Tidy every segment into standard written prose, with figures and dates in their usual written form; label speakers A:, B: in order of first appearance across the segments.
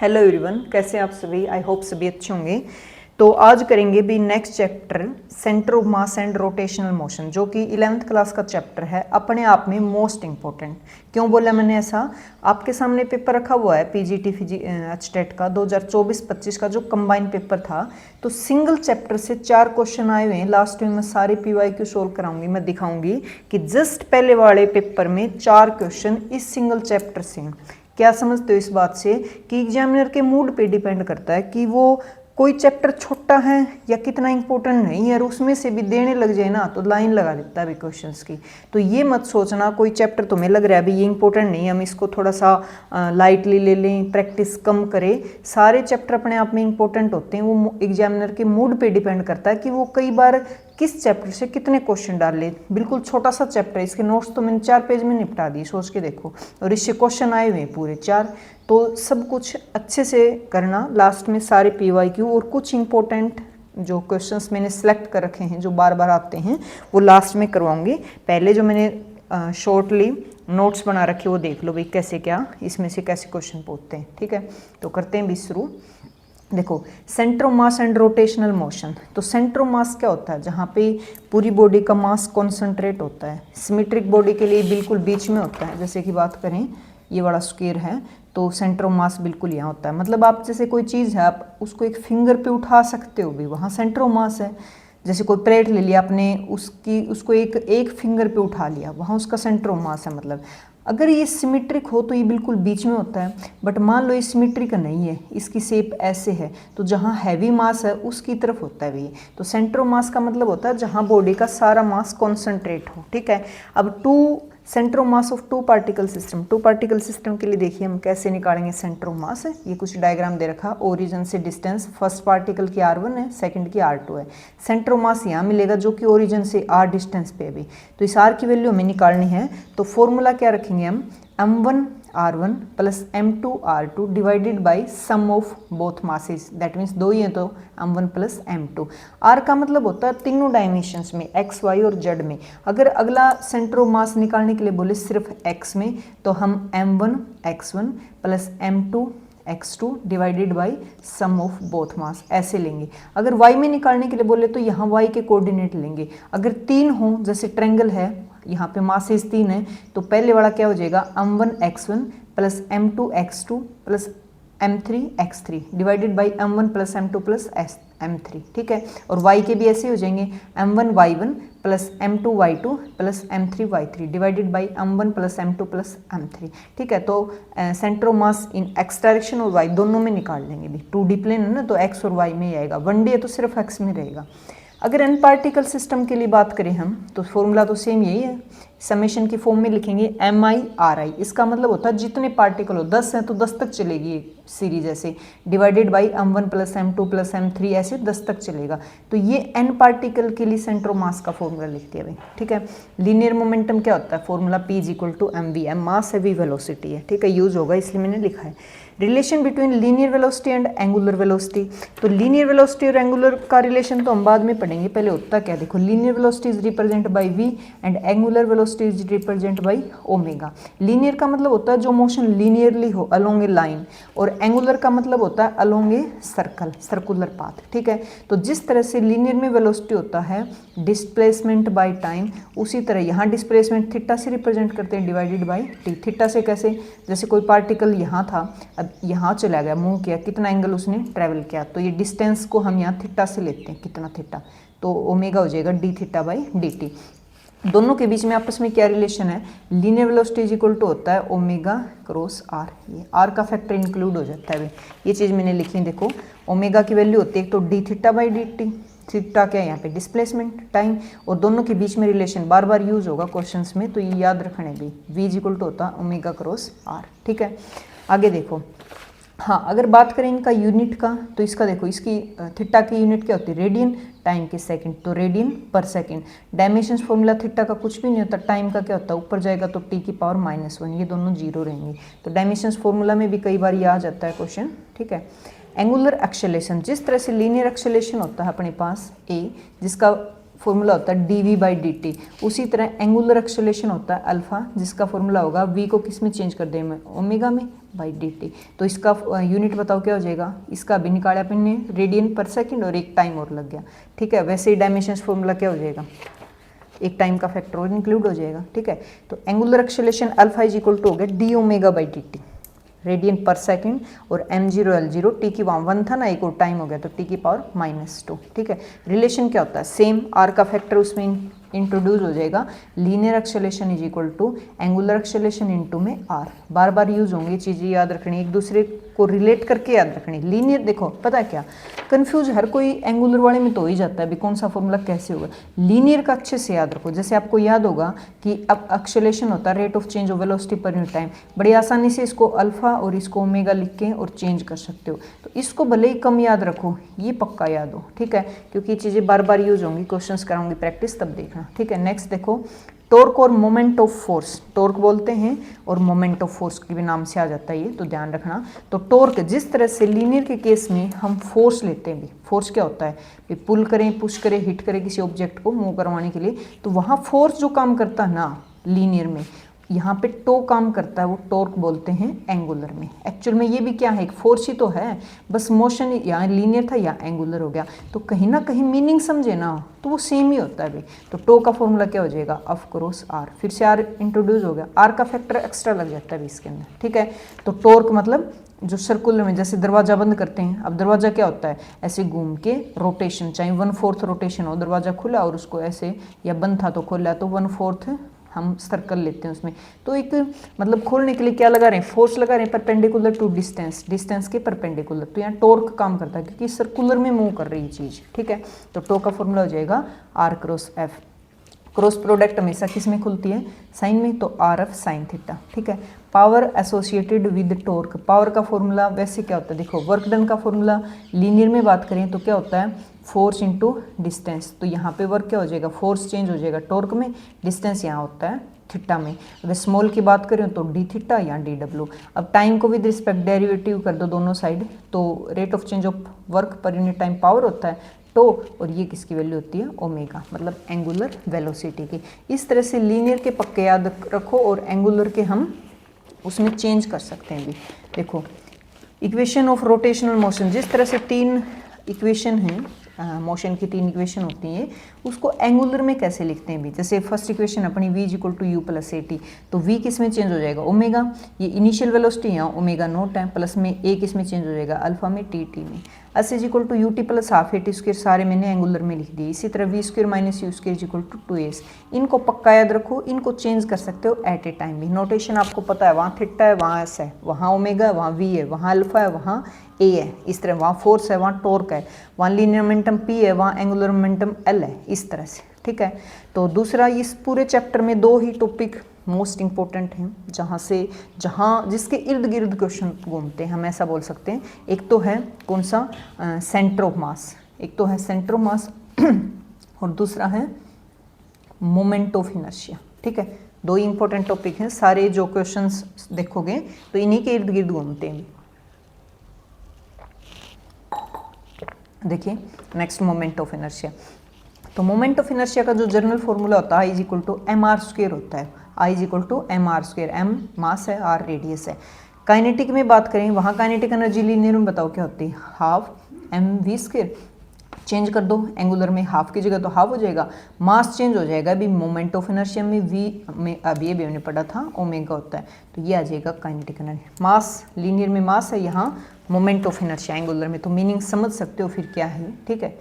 A: Hello everyone, कैसे आप सभी। आई होप सभी अच्छे होंगे। तो आज करेंगे भी next chapter centre of mass and rotational motion, जो कि 11th क्लास का चैप्टर है, अपने आप में मोस्ट इंपॉर्टेंट। क्यों बोला मैंने ऐसा? आपके सामने पेपर रखा हुआ है पीजीटी एचटेट का 2024-25 का जो कंबाइन पेपर था। तो सिंगल चैप्टर से 4 क्वेश्चन आए हुए हैं। लास्ट में मैं सारे पीवाईक्यू सोल्व कराऊंगी, मैं दिखाऊंगी कि जस्ट पहले वाले पेपर में 4 क्वेश्चन इस सिंगल चैप्टर से। क्या समझते हो इस बात से कि एग्जामिनर के मूड पे डिपेंड करता है कि वो कोई चैप्टर छोटा है या कितना इंपॉर्टेंट नहीं है, और उसमें से भी देने लग जाए ना तो लाइन लगा देता है भी क्वेश्चंस की। तो ये मत सोचना कोई चैप्टर तुम्हें लग रहा है अभी ये इंपॉर्टेंट नहीं है, हम इसको थोड़ा सा लाइटली ले लें, प्रैक्टिस कम करें। सारे चैप्टर अपने आप में इंपॉर्टेंट होते हैं। वो एग्जामिनर के मूड पे डिपेंड करता है कि वो कई बार किस चैप्टर से कितने क्वेश्चन डाल ले। बिल्कुल छोटा सा चैप्टर है, इसके नोट्स तो मैंने 4 पेज में निपटा दिए, सोच के देखो। और इससे क्वेश्चन आए हुए हैं पूरे 4। तो सब कुछ अच्छे से करना। लास्ट में सारे पीवाईक्यू और कुछ इंपॉर्टेंट जो क्वेश्चंस मैंने सेलेक्ट कर रखे हैं जो बार बार आते हैं वो लास्ट में करवाऊंगी। पहले जो मैंने शॉर्टली नोट्स बना रखे वो देख लो भाई, कैसे क्या इसमें से कैसे क्वेश्चन पूछते हैं। ठीक है, तो करते हैं भी शुरू। देखो, centre of mass and rotational motion. तो सेंटर ऑफ मास क्या होता है? जहाँ पे पूरी बॉडी का मास कॉन्सेंट्रेट होता है। सिमेट्रिक बॉडी के लिए बिल्कुल बीच में होता है। जैसे कि बात करें, ये वाला स्क्वायर है तो सेंटर ऑफ मास बिल्कुल यहाँ होता है। मतलब आप जैसे कोई चीज़ है, आप उसको एक फिंगर पे उठा सकते हो भी, वहाँ सेंटर ऑफ मास है। जैसे कोई प्लेट ले लिया आपने, उसको एक फिंगर पे उठा लिया, वहाँ उसका सेंटर ऑफ मास है। मतलब अगर ये सिमेट्रिक हो तो ये बिल्कुल बीच में होता है। बट मान लो ये सिमेट्रिक नहीं है, इसकी शेप ऐसे है, तो जहाँ हैवी मास है उसकी तरफ होता है ये। तो सेंटर ऑफ मास का मतलब होता है जहाँ बॉडी का सारा मास कॉन्सेंट्रेट हो। ठीक है, अब centre of mass of 2 particle system. 2 particle system के लिए देखिए हम कैसे निकालेंगे सेंटर ऑफ मास। ये कुछ डायग्राम दे रखा, ओरिजिन से डिस्टेंस, फर्स्ट पार्टिकल की r1 है, सेकंड की r2 है। सेंटर ऑफ मास यहाँ मिलेगा जो कि ओरिजिन से r डिस्टेंस पे भी। तो इस r की वैल्यू हमें निकालनी है। तो फॉर्मूला क्या रखेंगे हम? m1 r1 plus m2 r2 divided by sum of both masses. That means दो ही है तो m1 प्लस m2। r का मतलब होता है तीनों डायमेंशंस में, x, y और z में। अगर अगला सेंटर ऑफ मास निकालने के लिए बोले सिर्फ x में, तो हम m1 x1 plus m2 x2 divided by sum of both mass ऐसे लेंगे। अगर y में निकालने के लिए बोले तो यहाँ y के कोऑर्डिनेट लेंगे। अगर 3 हो, जैसे ट्रायंगल है, यहाँ पे मासेस 3 है, तो पहले वाला क्या हो जाएगा? m1 x1 plus m2 x2 plus m3 x3 divided by m1 plus m2 plus m3। ठीक है, और y के भी ऐसे हो जाएंगे, m1 y1 plus m2 y2 plus m3 y3 divided by m1 plus m2 plus m3। ठीक है, तो centre of mass in x direction और y दोनों में निकाल लेंगे भी। 2D प्लेन है ना, तो x और y में ही आएगा। 1D है तो सिर्फ x में रहेगा। अगर n पार्टिकल सिस्टम के लिए बात करें हम, तो फॉर्मूला तो सेम यही है, समेशन की फॉर्म में लिखेंगे mi/ri। इसका मतलब होता है जितने पार्टिकल हो, 10 हैं तो 10 तक चलेगी सीरीज ऐसे, divided by m1 plus m2 plus m3 ऐसे 10 तक चलेगा। तो ये n पार्टिकल के लिए सेंटर ऑफ मास का फॉर्मूला लिख दिया भाई। ठीक है, लीनियर मोमेंटम क्या होता है? Formula p is equal to mv। m mass है, v वेलोसिटी है। ठीक है, यूज होगा इसलिए मैंने लिखा है। Relation between linear velocity and angular velocity. तो लीनियर वेलोसिटी और एंगुलर का रिलेशन तो हम बाद में पढ़ेंगे, पहले होता क्या देखो। Linear velocity is represent by v and angular velocity is represent by omega. Linear का मतलब होता है जो मोशन लीनियरली हो अलोंग ए लाइन, और एंगुलर का मतलब होता है along a circle, circular path. ठीक है, तो जिस तरह से लीनियर में वेलोसिटी होता है डिस्प्लेसमेंट बाय टाइम, उसी तरह यहाँ डिस्प्लेसमेंट थीटा से रिप्रेजेंट करते हैं डिवाइडेड बाय t। थीटा से कैसे? जैसे कोई पार्टिकल यहाँ था, अब यहाँ चला गया, मूव किया, कितना एंगल उसने ट्रेवल किया, तो ये डिस्टेंस को हम यहाँ थीटा से लेते हैं, कितना थीटा, तो ओमेगा हो जाएगा d थीटा बाई dt। दोनों के बीच में आपस में क्या रिलेशन है? Linear velocity is equal to होता है ओमेगा क्रॉस r। ये r का फैक्टर इंक्लूड हो जाता है। ये चीज़ मैंने लिखी है, देखो ओमेगा की वैल्यू होती है एक तो d theta by dt। Theta क्या है यहाँ पे? डिस्प्लेसमेंट टाइम, और दोनों के बीच में रिलेशन बार बार यूज होगा क्वेश्चंस में, तो ये याद रखने भी। v इज इक्वल टू होता है ओमेगा क्रॉस r। ठीक है, आगे देखो। हाँ, अगर बात करें इनका यूनिट का, तो इसका देखो, इसकी थीटा की यूनिट क्या होती है? रेडियन, टाइम के सेकंड, तो रेडियन पर सेकंड। डायमेंशंस फॉर्मूला थीटा का कुछ भी नहीं होता, टाइम का क्या होता है? ऊपर जाएगा तो t की पावर -1, ये दोनों जीरो रहेंगे। तो डायमेंशंस फॉर्मूला में भी कई बार ये आ जाता है क्वेश्चन। ठीक है, एंगुलर एक्सेलेरेशन, जिस तरह से लीनियर एक्सेलेरेशन होता है अपने पास a, जिसका फॉर्मूला होता है d we by D t. उसी तरह एंगुलर एक्सेलरेशन होता है अल्फा, जिसका फॉर्मूला होगा वी को किस में चेंज कर दें, ओमेगा में बाई डी टी। तो इसका यूनिट बताओ क्या हो जाएगा, इसका भी निकाला अपन ने रेडियन पर सेकेंड और एक टाइम और लग गया, ठीक है। वैसे ही डायमेंशन फॉर्मूला क्या हो जाएगा, एक टाइम का फैक्टर और इंक्लूड हो जाएगा, ठीक है। तो angular acceleration alpha is equal to हो गया d omega by D t, radian पर सेकंड, और m0 l0 टी की वहाँ 1 था ना, एक और टाइम हो गया तो टी की पावर -2, ठीक है। रिलेशन क्या होता है, सेम r का फैक्टर उसमें इंट्रोड्यूस हो जाएगा, linear acceleration is equal to angular acceleration into में r। बार बार यूज होंगी चीज़ें, याद रखनी, एक दूसरे को रिलेट करके याद रखनी। लीनियर देखो पता है क्या, कंफ्यूज हर कोई एंगुलर वाले में तो हो ही जाता है भी कौन सा फॉर्मूला कैसे होगा। लीनियर का अच्छे से याद रखो, जैसे आपको याद होगा कि अब एक्सेलरेशन होता है rate of change of velocity per unit time, बड़ी आसानी से इसको अल्फा और इसको ओमेगा लिख के और चेंज कर सकते हो। तो इसको भले ही कम याद रखो, ये पक्का याद हो, ठीक है, क्योंकि ये चीज़ें बार बार यूज होंगी, क्वेश्चंस कराऊंगी प्रैक्टिस तब देखना, ठीक है। नेक्स्ट देखो टॉर्क और मोमेंट ऑफ फोर्स, टॉर्क बोलते हैं और मोमेंट ऑफ फोर्स के भी नाम से आ जाता है ये, तो ध्यान रखना। तो टॉर्क जिस तरह से लीनियर के केस में हम फोर्स लेते हैं, भी फोर्स क्या होता है, पुल करें, पुश करें, हिट करें किसी ऑब्जेक्ट को मूव करवाने के लिए, तो वहाँ फोर्स जो काम करता है ना लीनियर में, यहाँ पे टो काम करता है, वो टॉर्क बोलते हैं एंगुलर में। एक्चुअल में ये भी क्या है, एक फोर्स ही तो है, बस मोशन यहाँ लीनियर था या एंगुलर हो गया, तो कहीं ना कहीं मीनिंग समझे ना तो वो सेम ही होता है भाई। तो टो का फॉर्मूला क्या हो जाएगा, एफ क्रॉस आर, फिर से आर इंट्रोड्यूस हो गया, आर का फैक्टर एक्स्ट्रा लग जाता है इसके अंदर, ठीक है। तो टॉर्क मतलब जो सर्कुलर में, जैसे दरवाजा बंद करते हैं, अब दरवाजा क्या होता है, ऐसे घूम के रोटेशन, चाहे 1/4 रोटेशन हो, दरवाजा खुला और उसको ऐसे, या बंद था तो खोला तो 1/4 हम सर्कल लेते हैं उसमें। तो एक मतलब खोलने के लिए क्या लगा रहे हैं, फोर्स लगा रहे हैं परपेंडिकुलर टू डिस्टेंस, डिस्टेंस के परपेंडिकुलर। तो यहाँ टॉर्क काम करता है क्योंकि सर्कुलर में मूव कर रही है चीज़, ठीक है। तो टॉर्क का फॉर्मूला हो जाएगा r cross f. Cross product हमेशा किस में खुलती है, साइन में, तो आर एफ साइन थीटा, ठीक है। Power associated with torque, power का फॉर्मूला वैसे क्या होता है, देखो वर्क डन का फॉर्मूला लीनियर में बात करें तो क्या होता है, फोर्स इंटू डिस्टेंस। तो यहाँ पे वर्क क्या हो जाएगा, फोर्स चेंज हो जाएगा टॉर्क में, डिस्टेंस यहाँ होता है थीटा में। अगर स्मॉल की बात करें तो डी थीटा या डी डब्ल्यू। अब टाइम को विद रिस्पेक्ट डेरिवेटिव कर दो दोनों साइड, तो rate of change of work per unit time power होता है तो, और ये किसकी वैल्यू होती है, ओमेगा, मतलब एंगुलर वेलोसिटी की। इस तरह से लीनियर के पक्के याद रखो और एंगुलर के हम उसमें चेंज कर सकते हैं भी। देखो इक्वेशन ऑफ रोटेशनल मोशन, जिस तरह से 3 इक्वेशन हैं, मोशन की 3 इक्वेशन होती हैं, उसको एंगुलर में कैसे लिखते हैं भी। जैसे फर्स्ट इक्वेशन अपनी v is equal to u plus a t, तो v किस में चेंज हो जाएगा, ओमेगा, ये इनिशियल वेलोसिटी यहाँ ओमेगा नोट है, प्लस में a किस में चेंज हो जाएगा, अल्फा में टी टी में। S is equal to u t plus half a t square, सारे मैंने एंगुलर में लिख दिए। इसी तरह v square minus u square is equal to 2s। इनको पक्का याद रखो, इनको चेंज कर सकते हो एट ए टाइम भी। नोटेशन आपको पता है, वहाँ थीटा है, वहाँ एस है, वहाँ ओमेगा है, वहाँ वी है, वहाँ अल्फा है, वहाँ ए है, इस तरह वहाँ फोर्स है, वहाँ टॉर्क है, वहाँ लीनियर मोमेंटम पी है, वहाँ एंगुलर मोमेंटम एल है, इस तरह से, ठीक है। तो दूसरा, इस पूरे चैप्टर में 2 ही टॉपिक मोस्ट इंपॉर्टेंट हैं, जहाँ जिसके इर्द गिर्द क्वेश्चन घूमते हैं, हम ऐसा बोल सकते हैं। एक तो है कौन सा, सेंटर ऑफ मास, एक तो है सेंटर ऑफ मास और दूसरा है मोमेंट ऑफ इनर्शिया, ठीक है। 2 ही इंपॉर्टेंट टॉपिक हैं, सारे जो क्वेश्चंस देखोगे तो इन्हीं के इर्द गिर्द घूमते हैं। देखिए नेक्स्ट मोमेंट ऑफ इनर्शिया। तो मोमेंट ऑफ इनर्शिया का जो जनरल फॉर्मूला होता है, I is equal to M R square होता है। I is equal to M R square, M mass है, आर रेडियस है। काइनेटिक में बात करें, वहाँ काइनेटिक एनर्जी लीनियर में बताओ क्या होती है, half M we square. Change कर दो, एंगुलर में हाफ की जगह तो हाफ हो जाएगा, मास चेंज हो जाएगा। अभी मोमेंट ऑफ इनर्शिया में वी में अब ये भी हमने पढ़ा था ओमेगा होता है, तो ये आ जाएगा काइनेटिक एनर्जी। मास लीनियर में मास है, यहाँ मोमेंट ऑफ इनर्शिया एंगुलर में, तो मीनिंग समझ सकते हो फिर क्या है, ठीक है।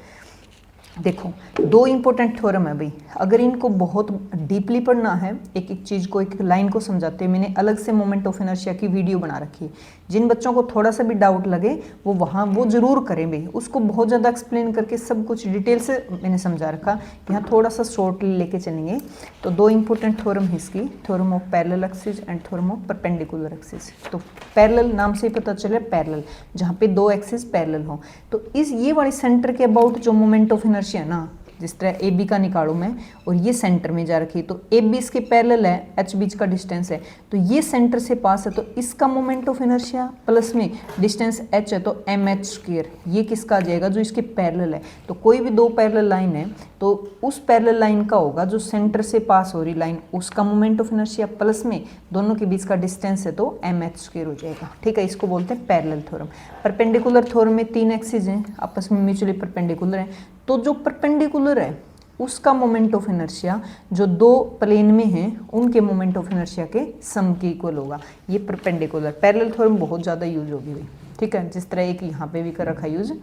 A: देखो 2 इंपॉर्टेंट थ्योरम है भाई, अगर इनको बहुत डीपली पढ़ना है, एक एक चीज़ को, एक लाइन को समझाते हैं, मैंने अलग से मोमेंट ऑफ इनर्शिया की वीडियो बना रखी है। जिन बच्चों को थोड़ा सा भी डाउट लगे वो ज़रूर करें भाई, उसको बहुत ज़्यादा एक्सप्लेन करके सब कुछ डिटेल से मैंने समझा रखा, यहाँ थोड़ा सा शॉर्टली लेके चलेंगे। तो 2 इंपॉर्टेंट थ्योरम है इसकी, theorem of parallel axis and theorem of perpendicular axis. तो पैरेलल नाम से ही पता चले, पैरेलल जहाँ पे 2 एक्सिस पैरेलल हो। तो इस ये वाली सेंटर के अबाउट जो मोमेंट ऑफ इनर्शिया ना, जिस तरह ए बी का निकालूँ मैं और ये सेंटर में जा रखी है, तो ए बी इसके पैरेलल है, एच बीच का डिस्टेंस है, तो ये सेंटर से पास है, तो इसका मोमेंट ऑफ इनर्शिया प्लस में डिस्टेंस एच है तो एम एच स्क्वायर, ये किसका आ जाएगा, जो इसके पैरेलल है। तो कोई भी दो पैरेलल लाइन है तो उस पैरेलल लाइन का होगा जो सेंटर से पास हो रही लाइन, उसका मोमेंट ऑफ इनर्शिया प्लस में दोनों के बीच का डिस्टेंस है तो एम एच स्क्वायर हो जाएगा। ठीक है, इसको बोलते हैं पैरेलल थ्योरम। परपेंडिकुलर थ्योरम में तीन एक्सिस हैं, आपस में म्यूचुअली परपेंडिकुलर हैं, तो जो परपेंडिकुलर है उसका मोमेंट ऑफ इनर्शिया जो दो प्लेन में हैं उनके मोमेंट ऑफ इनर्शिया के सम के इक्वल होगा। ये परपेंडिकुलर पैरेलल थ्योरम बहुत ज़्यादा यूज होगी भाई। ठीक है, जिस तरह एक यहाँ पे भी कर रखा यूज,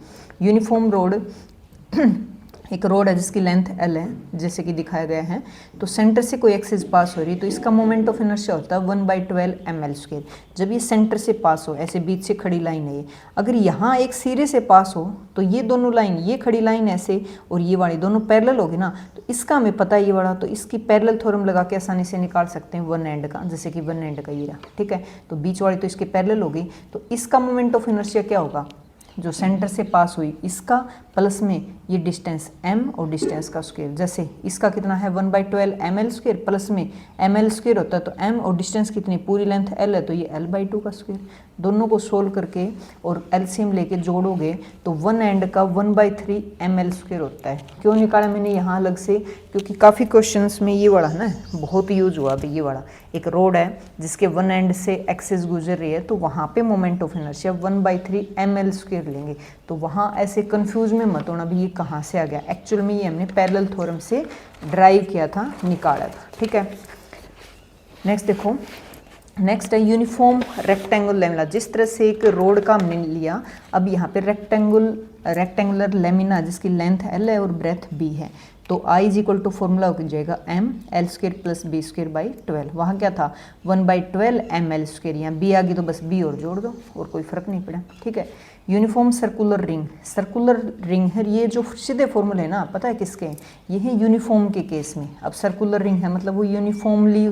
A: यूनिफॉर्म रोड एक रोड है जिसकी लेंथ L है जैसे कि दिखाया गया है, तो सेंटर से कोई एक्सिस पास हो रही है तो इसका मोमेंट ऑफ इनर्शिया होता है 1/12 ml स्क्वायर। जब ये सेंटर से पास हो, ऐसे बीच से खड़ी लाइन है ये, अगर यहाँ एक सिरे से पास हो तो ये दोनों लाइन, ये खड़ी लाइन ऐसे और ये वाली दोनों पैरेलल होगी ना, तो इसका हमें पता है ये वाला, तो इसकी पैरेलल थ्योरम लगा के आसानी से निकाल सकते हैं वन एंड का, जैसे कि वन एंड का ये रहा। ठीक है, तो बीच वाली तो इसके पैरेलल हो गई, तो इसका मोमेंट ऑफ इनर्शिया क्या होगा, जो सेंटर से पास हुई इसका प्लस में ये डिस्टेंस m और डिस्टेंस का स्क्वायर, जैसे इसका कितना है 1/12 ml स्क्वायर प्लस में ml स्क्वायर होता है, तो m और डिस्टेंस कितनी, पूरी लेंथ l है तो ये l/2 का स्क्वायर। दोनों को सोल्व करके और एलसीएम लेके जोड़ोगे तो वन एंड का 1/3 ml स्क्वायर होता है। क्यों निकाला मैंने यहाँ अलग से, क्योंकि काफ़ी क्वेश्चंस में ये वाला है ना बहुत यूज हुआ अभी। ये वाला एक रोड है जिसके वन एंड से एक्सिस गुजर रही है, तो वहाँ पे moment of inertia 1/3 ml square लेंगे, तो वहाँ ऐसे कंफ्यूज में मत होना भी ये कहाँ से आ गया। एक्चुअल में ये हमने पैरेलल थ्योरम से ड्राइव किया था, निकाला था। ठीक है, नेक्स्ट देखो, नेक्स्ट है यूनिफॉर्म रेक्टेंगुलर लेमिना। जिस तरह से एक रोड का हमने लिया, अब यहाँ पे रेक्टेंगुलर लेमिना जिसकी लेंथ L है और ब्रेथ B है, तो I is equal to formula हो जाएगा m L square plus B square by 12। वहाँ क्या था 1/12 ml स्क्वायर, यहाँ B आ गई तो बस B और जोड़ दो और कोई फर्क नहीं पड़ा। ठीक है, यूनिफॉर्म सर्कुलर रिंग है, ये जो सीधे फॉर्मूले है ना, पता है किसके, ये है यूनिफॉर्म के केस में। अब सर्कुलर रिंग है मतलब वो यूनिफॉर्मली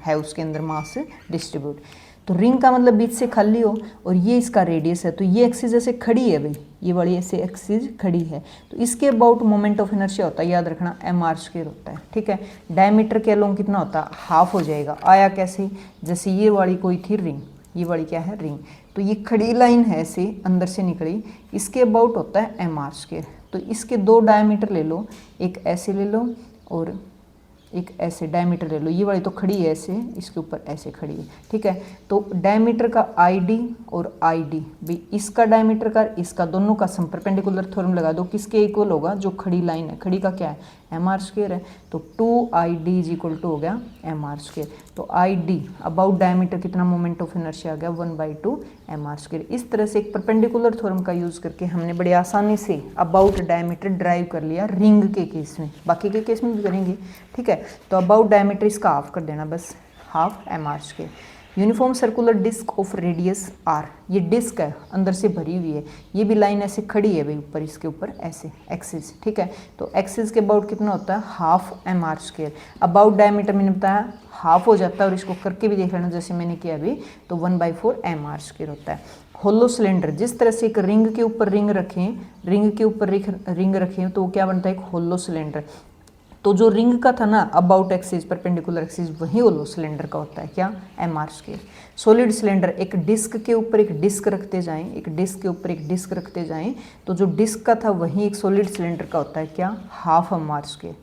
A: है उसके अंदर मास डिस्ट्रीब्यूट, तो रिंग का मतलब बीच से खाली हो और ये इसका रेडियस है, तो ये एक्सिस ऐसे खड़ी है भाई, ये वाली ऐसे एक्सिस खड़ी है, तो इसके अबाउट मोमेंट ऑफ इनर्शिया होता है, याद रखना mr स्क्वायर होता है। ठीक है, डायमीटर के अलोंग कितना होता है, हाफ हो जाएगा। आया कैसे, जैसे ये वाली कोई थी रिंग, ये वाली क्या है रिंग, तो ये खड़ी लाइन है ऐसे अंदर से निकली, इसके अबाउट होता है mr स्क्वायर। तो इसके दो डायमीटर ले लो, एक ऐसे ले लो और एक ऐसे डायमीटर ले लो, ये वाली तो खड़ी है ऐसे, इसके ऊपर ऐसे खड़ी है। ठीक है, तो डायमीटर का ID और ID भी, इसका डायमीटर का इसका दोनों का सम, परपेंडिकुलर थ्योरम लगा दो, किसके इक्वल होगा, जो खड़ी लाइन है, खड़ी का क्या है mr स्क्वायर है, तो 2ID इज इक्वल टू हो गया mr स्क्वायर। तो ID अबाउट डायमीटर कितना मोमेंट ऑफ इनर्शिया आ गया 1/2 mr स्क्वायर। इस तरह से एक परपेंडिकुलर थ्योरम का यूज करके हमने बड़ी आसानी से अबाउट डायमीटर ड्राइव कर लिया रिंग के केस में, बाकी के केस में भी करेंगे। ठीक है, तो अबाउट डायमीटर इसका हाफ कर देना, बस half mr square. Uniform circular disc of radius r, ये डिस्क है अंदर से भरी हुई है, ये भी लाइन ऐसे खड़ी है भाई ऊपर, इसके ऊपर ऐसे एक्सिस। ठीक है, तो एक्सिस के अबाउट कितना होता है half mr square. About diameter मैंने बताया हाफ हो जाता है, और इसको करके भी देख लेना जैसे मैंने किया अभी, तो 1/4 mr स्क्वायर होता है। होलो सिलेंडर, जिस तरह से एक रिंग के ऊपर रिंग रखें, रिंग के ऊपर रिंग रखें तो वो क्या बनता है, एक होलो सिलेंडर। तो जो रिंग का था ना अबाउट एक्सिस परपेंडिकुलर एक्सिस, वही होलो सिलेंडर का होता है क्या mr स्क्वायर। सॉलिड सिलेंडर, एक डिस्क के ऊपर एक डिस्क रखते जाएं, एक डिस्क के ऊपर एक डिस्क रखते जाएं, तो जो डिस्क का था वही एक सॉलिड सिलेंडर का होता है क्या, हाफ mr स्क्वायर।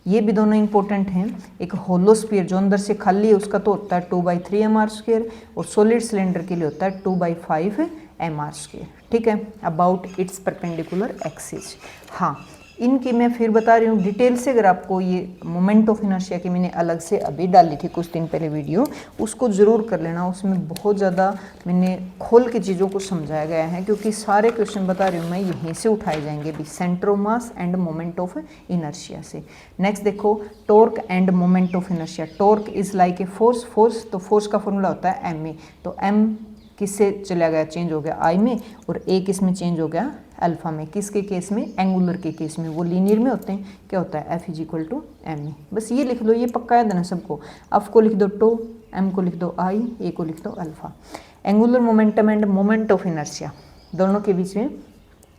A: ये भी दोनों इंपॉर्टेंट हैं। एक होलो स्फीयर जो अंदर से खाली है उसका तो होता है 2/3 mr स्क्वायर, और सॉलिड सिलेंडर के लिए होता है 2/5 mr स्क्वायर। ठीक है, अबाउट इट्स परपेंडिकुलर एक्सिस। हाँ, इनकी मैं फिर बता रही हूँ डिटेल से। अगर आपको ये मोमेंट ऑफ इनर्शिया की मैंने अलग से अभी डाली थी कुछ दिन पहले वीडियो, उसको ज़रूर कर लेना, उसमें बहुत ज़्यादा मैंने खोल के चीज़ों को समझाया गया है, क्योंकि सारे क्वेश्चन बता रही हूँ मैं यहीं से उठाए जाएंगे भी, centre of mass end moment of inertia से। नेक्स्ट देखो, torque end moment of inertia. Torque is like a force, तो फोर्स का फॉर्मूला होता है ma, तो m किससे चला गया, चेंज हो गया I में, और a किस में चेंज हो गया अल्फा में। किसके केस में, एंगुलर के केस में। वो लीनियर में होते हैं, क्या होता है F is equal to ma। बस ये लिख लो, ये पक्का याद है ना सबको। F को लिख दो टो, m को लिख दो I, a को लिख दो alpha. Angular momentum end moment of inertia दोनों के बीच में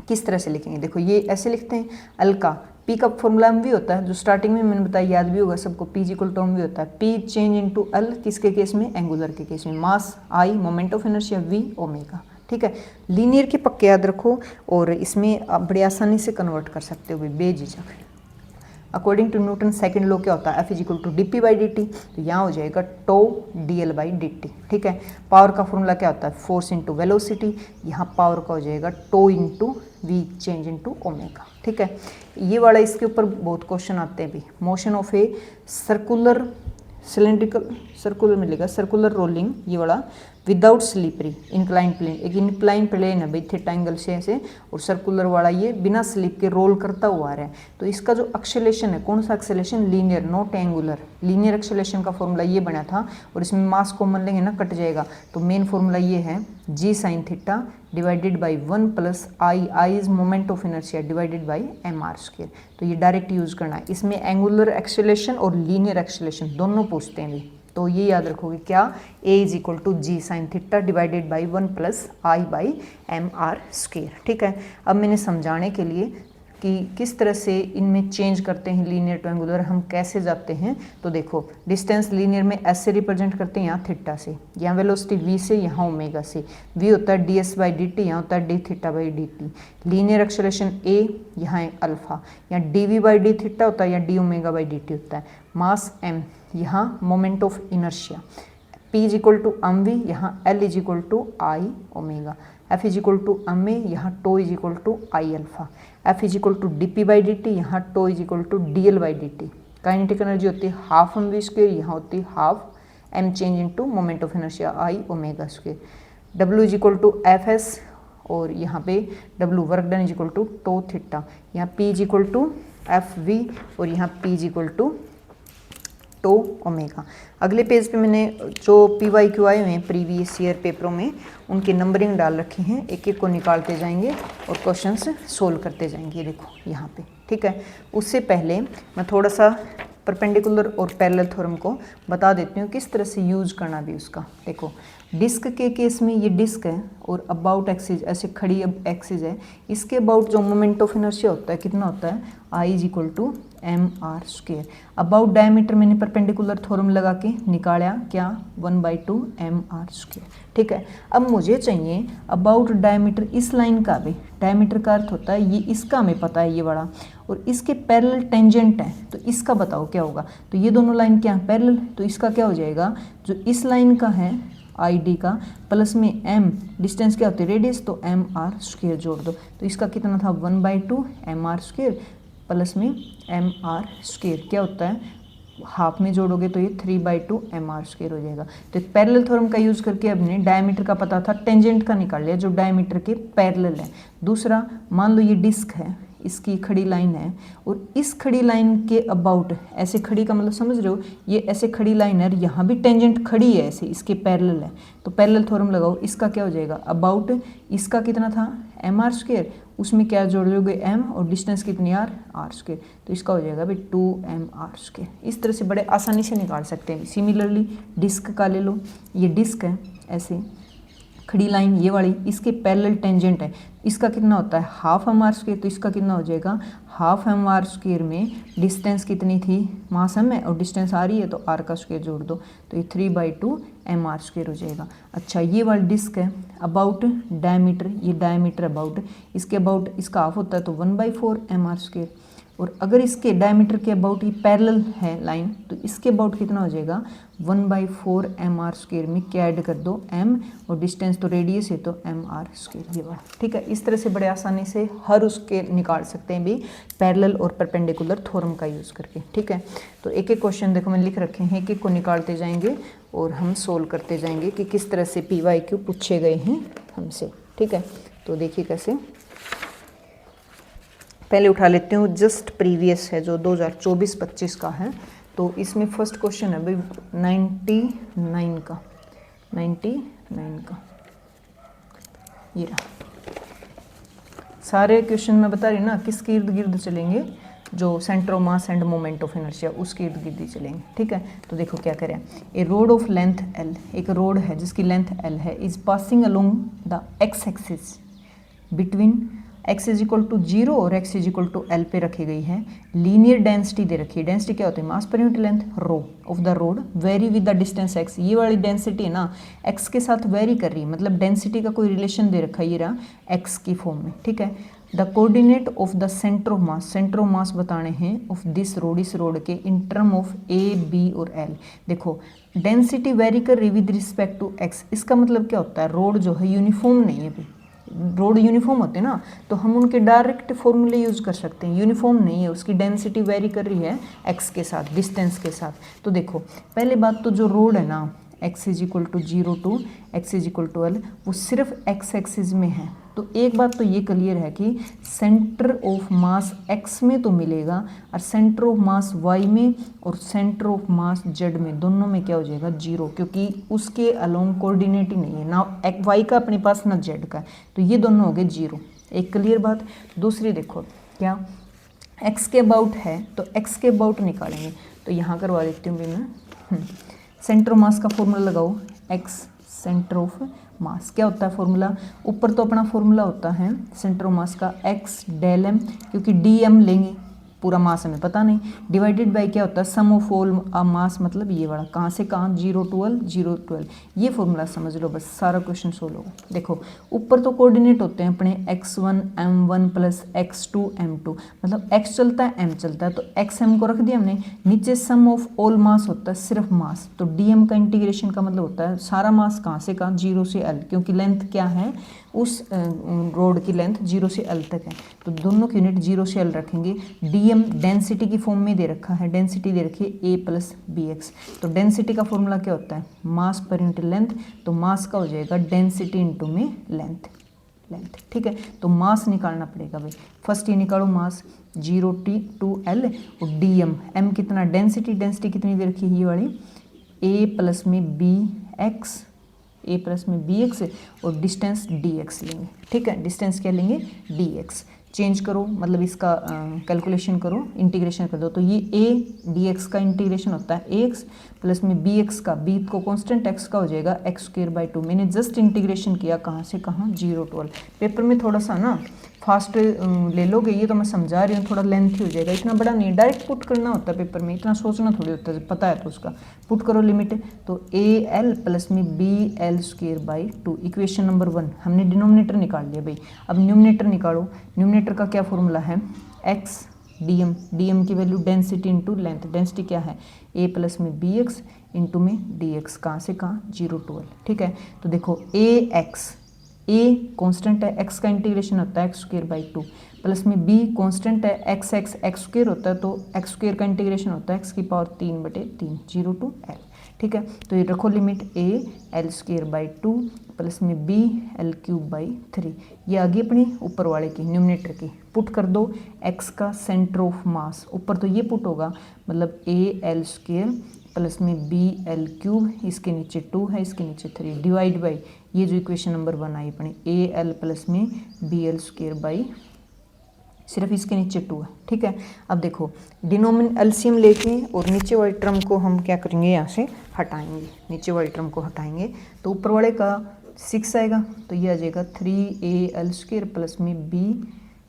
A: किस तरह से लिखेंगे, देखो ये ऐसे लिखते हैं, अल्का पी का फॉर्मूला एम वी होता है, जो स्टार्टिंग में मैंने बताया, याद भी होगा सबको, P equal to M V होता है। पी चेंज इनटू एल किसके केस में, एंगुलर के केस में, mass I, moment of inertia V, omega. ठीक है, लीनियर के पक्के याद रखो और इसमें आप बड़ी आसानी से कन्वर्ट कर सकते हो बेझिझक। According to Newton second law क्या होता है, f is equal to D P by D t, तो यहाँ हो जाएगा tau d L by D t. ठीक है, पावर का फॉर्मूला क्या होता है, फोर्स इंटू वेलोसिटी, यहाँ पावर का हो जाएगा tau into v change into omega. ठीक है, ये वाला इसके ऊपर बहुत क्वेश्चन आते हैं भी। Motion of a circular cylindrical, circular मिलेगा, सर्कुलर रोलिंग, ये वाला विदाउट स्लिपरी इंक्लाइन प्लेन, एक इंक्लाइन प्लेन है भाई थीटा एंगल से ऐसे, और सर्कुलर वाला ये बिना स्लिप के रोल करता हुआ आ रहा है। तो इसका जो एक्सेलेरेशन है, कौन सा acceleration, linear not angular. Linear acceleration का फॉर्मूला ये बना था, और इसमें मास कॉमन लेंगे ना, कट जाएगा, तो मेन फॉर्मूला ये है G sine theta divided by 1 plus I, I is moment of inertia divided by M R square. तो ये डायरेक्ट यूज करना है, इसमें एंगुलर एक्सेलेरेशन और लीनियर एक्सेलेरेशन दोनों पूछते हैं भी। तो ये याद रखोगे क्या, A is equal to G sine theta divided by 1 plus I by M R square. ठीक है, अब मैंने समझाने के लिए कि किस तरह से इनमें चेंज करते हैं लीनियर टू एंगुलर, हम कैसे जाते हैं, तो देखो डिस्टेंस लीनियर में एस से रिप्रेजेंट करते हैं, यहाँ थीटा से, यहाँ वेलोसिटी वी से, यहाँ ओमेगा से, वी होता है D S by D T, यहाँ होता है D theta by D T. Linear acceleration A, यहाँ है अल्फा, यहाँ D we by D theta होता है, यहाँ D omega by D T होता है। मास एम, यहाँ moment of inertia, P is equal to M V, यहाँ L is equal to I omega, F is equal to M A, यहाँ tau is equal to I alpha, F is equal to D P by D T, यहाँ tau is equal to D L by D T. Kinetic energy होती है half M we square, यहाँ होती है half M change into moment of inertia I omega square. W is equal to F S, और यहाँ पे W work done is equal to tau theta, यहाँ P is equal to F V, और यहाँ P is equal to tau omega. अगले page पे मैंने जो पी वाई क्यू आए हुए हैं प्रीवियस ईयर पेपरों में, उनकी नंबरिंग डाल रखी हैं, एक एक को निकालते जाएंगे और क्वेश्चंस सोल्व करते जाएंगे। देखो यहाँ पे, ठीक है। उससे पहले मैं थोड़ा सा परपेंडिकुलर और पैरेलल थ्योरम को बता देती हूँ किस तरह से यूज करना भी उसका। देखो डिस्क के केस में ये डिस्क है और अबाउट एक्सिस ऐसे खड़ी अब एक्सिस है, इसके अबाउट जो मोमेंट ऑफ इनर्शिया होता है कितना होता है, I is equal to M R square. About diameter मैंने परपेंडिकुलर थ्योरम लगा के निकाला क्या, 1/2 एम आर स्क्वेयर। ठीक है, अब मुझे चाहिए अबाउट डायमीटर इस लाइन का भी। डायमीटर का अर्थ होता है ये इसका हमें पता है ये बड़ा, और इसके पैरेलल टेंजेंट है, तो इसका बताओ क्या होगा। तो ये दोनों लाइन क्या है, पैरेलल, तो इसका क्या हो जाएगा, जो इस लाइन का है आई डी का प्लस में एम, डिस्टेंस क्या होती है रेडियस, तो एम आर स्क्वेयर जोड़ दो, तो इसका कितना था 1/2 एम आर स्क्वेयर प्लस में एम आर स्क्वेयर क्या होता है, हाफ में जोड़ोगे तो ये 3/2 एम आर स्क्वेयर हो जाएगा। तो पैरेलल थ्योरम का यूज करके हमने डायमीटर का पता था, टेंजेंट का निकाल लिया जो डायमीटर के पैरेलल है। दूसरा, मान लो ये डिस्क है, इसकी खड़ी लाइन है और इस खड़ी लाइन के अबाउट, ऐसे खड़ी का मतलब समझ रहे हो, ये ऐसे खड़ी लाइन है, यहाँ भी टेंजेंट खड़ी है ऐसे, इसके पैरेलल है, तो पैरेलल थ्योरम लगाओ, इसका क्या हो जाएगा अबाउट, इसका कितना था एम आर स्क्वेयर, उसमें क्या जोड़ोगे एम और डिस्टेंस कितनी आर स्क्वेयर, तो इसका हो जाएगा भाई 2 एम आर स्क्वेयर। इस तरह से बड़े आसानी से निकाल सकते हैं। सिमिलरली डिस्क का ले लो, ये डिस्क है ऐसे खड़ी लाइन ये वाली, इसके पैरेलल टेंजेंट है, इसका कितना होता है हाफ एम आर स्क्वेयर, तो इसका कितना हो जाएगा हाफ एम आर स्क्वेयर में डिस्टेंस कितनी थी, मास एम है और डिस्टेंस आ रही है तो आर का स्क्वेयर जोड़ दो, तो ये 3/2 एम आर स्क्वेयर हो जाएगा। अच्छा, ये वाली डिस्क है, अबाउट डायमीटर, ये डायमीटर अबाउट, इसके अबाउट इसका हाफ होता है तो 1/4 एम आर स्क्वेयर, और अगर इसके डायमीटर के अबाउट ये पैरेलल है लाइन, तो इसके अबाउट कितना हो जाएगा 1/4 एम आर स्क्वेयर में क्या ऐड कर दो एम, और डिस्टेंस तो रेडियस है तो एम आर स्क्वेयर, ये बात ठीक है। इस तरह से बड़े आसानी से हर उसके निकाल सकते हैं भी पैरेलल और परपेंडिकुलर थ्योरम का यूज़ करके। ठीक है, तो एक एक क्वेश्चन देखो मैंने लिख रखे हैं, एक एक को निकालते जाएंगे और हम सोल्व करते जाएंगे कि किस तरह से PYQ पूछे गए हैं हमसे। ठीक है, तो देखिए कैसे, पहले उठा लेते हूँ जस्ट प्रीवियस है जो 2024-25 का है। तो इसमें फर्स्ट क्वेश्चन है भाई 99 का, 99 का ये रहा। सारे क्वेश्चन मैं बता रही ना किसके इर्द गिर्द चलेंगे, जो centre of mass end moment of inertia उसके इर्द गिर्द ही चलेंगे। ठीक है, तो देखो क्या करें, a rod of length L, एक रोड है जिसकी लेंथ L है, is passing along the x axis between x is equal to 0 और x is equal to L पे रखी गई है। लीनियर डेंसिटी दे रखी है। डेंसिटी क्या होती है? Mass per unit length rho of the rod vary with the distance x। ये वाली डेंसिटी है ना x के साथ वेरी कर रही है, मतलब डेंसिटी का कोई रिलेशन दे रखा है, ये रहा x की फॉर्म में, ठीक है। The coordinate of the centre of mass, centre of मास बताने हैं ऑफ दिस रोड, इस रोड के, in term of A B और L। देखो डेंसिटी वेरी कर रही विद रिस्पेक्ट टू x, इसका मतलब क्या होता है? रोड जो है यूनिफॉर्म नहीं है भाई। रोड यूनिफॉर्म होते हैं ना तो हम उनके डायरेक्ट फॉर्मूले यूज कर सकते हैं। यूनिफॉर्म नहीं है, उसकी डेंसिटी वेरी कर रही है x के साथ, डिस्टेंस के साथ। तो देखो पहले बात तो जो रोड है ना x is equal to 0 to x is equal to L, वो सिर्फ x एक्सिस में है। तो एक बात तो ये क्लियर है कि सेंटर ऑफ मास x में तो मिलेगा, और सेंटर ऑफ मास y में और सेंटर ऑफ मास z में, दोनों में क्या हो जाएगा? 0, क्योंकि उसके अलोंग कोऑर्डिनेट ही नहीं है ना y का अपने पास ना z का, तो ये दोनों हो गए 0। एक क्लियर बात। दूसरी देखो क्या x के अबाउट है तो x के अबाउट निकालेंगे, तो यहाँ करवा देती हूँ भी मैं। सेंटर ऑफ मास का फॉर्मूला लगाओ, x सेंटर ऑफ मास क्या होता है फॉर्मूला? ऊपर तो अपना फॉर्मूला होता है सेंटर ऑफ मास का x डेल m, क्योंकि dm लेंगे, पूरा मास हमें पता नहीं, डिवाइडेड बाय क्या होता है? सम ऑफ ऑल मास, मतलब ये वाला, कहाँ से कहाँ? 0 टू L, 0 टू L। ये फॉर्मूला समझ लो, बस सारा क्वेश्चन सोल्व होगा। देखो ऊपर तो कोऑर्डिनेट होते हैं अपने x1 m1 plus x2 m2, मतलब x चलता है m चलता है, तो x m को रख दिया हमने। नीचे सम ऑफ ऑल मास होता है सिर्फ मास, तो dm का इंटीग्रेशन का मतलब होता है सारा मास कहाँ से कहाँ? 0 से L, क्योंकि लेंथ क्या है उस रोड की? लेंथ 0 से L तक है, तो दोनों की यूनिट 0 से L रखेंगे। dm डेंसिटी की फॉर्म में दे रखा है, डेंसिटी दे रखी है a प्लस bx, तो डेंसिटी का फॉर्मूला क्या होता है? मास पर यूनिट लेंथ, तो मास का हो जाएगा डेंसिटी इंटू में लेंथ, ठीक है। तो मास निकालना पड़ेगा भाई। फर्स्ट ये निकालो मास 0 टू L, और dm m कितना? डेंसिटी कितनी दे रखी है? ये वाली a प्लस में bx, a प्लस में bx, और डिस्टेंस dx लेंगे, ठीक है। डिस्टेंस क्या लेंगे? dx। चेंज करो, मतलब इसका कैलकुलेशन करो, इंटीग्रेशन कर दो, तो ये a dx का इंटीग्रेशन होता है ax प्लस में bx का, b को कांस्टेंट x का हो जाएगा x स्क्वायर बाई 2। मैंने जस्ट इंटीग्रेशन किया, कहाँ से कहाँ? 0 टू L। पेपर में थोड़ा सा ना फास्ट ले लोगे, ये तो मैं समझा रही हूँ, थोड़ा लेंथी हो जाएगा, इतना बड़ा नहीं, डायरेक्ट पुट करना होता है पेपर में, इतना सोचना थोड़ी होता है, पता है तो उसका पुट करो लिमिट। तो al प्लस में bl square by 2, equation number 1। हमने डिनोमिनेटर निकाल लिया भाई, अब न्यूमिनेटर निकालो। न्यूमिनेटर का क्या फॉर्मूला है? x dm की value density into length, density क्या है? a प्लस में bx इंटू में dx, कहाँ से कहाँ? 0 टू L, ठीक है। तो देखो a कांस्टेंट है, x का इंटीग्रेशन होता है x स्क्वायर बाई 2, प्लस में b कांस्टेंट है, x स्क्वायर होता है, तो x स्क्वायर का इंटीग्रेशन होता है x की पावर 3/3, 0 टू L, ठीक है। तो ये रखो limit a L square by 2 plus में b L क्यूब बाई 3, ये आ गई अपनी ऊपर वाले की, न्यूमिनेटर की। पुट कर दो x का सेंटर ऑफ मास, ऊपर तो ये पुट होगा, मतलब a L स्क्वायर प्लस में बी एल क्यूब, इसके नीचे 2 है, इसके नीचे 3, डिवाइड बाई ये जो इक्वेशन नंबर 1 आई अपनी ए एल प्लस में बी एल स्क्वायर बाई, सिर्फ इसके नीचे 2 है, ठीक है। अब देखो डिनोमिनेटर एलसीएम लेके और नीचे वाली टर्म को हम क्या करेंगे? यहाँ से हटाएंगे, नीचे वाली टर्म को हटाएंगे, तो ऊपर वाले का 6 आएगा, तो ये आ जाएगा 3al स्क्वायर प्लस में b,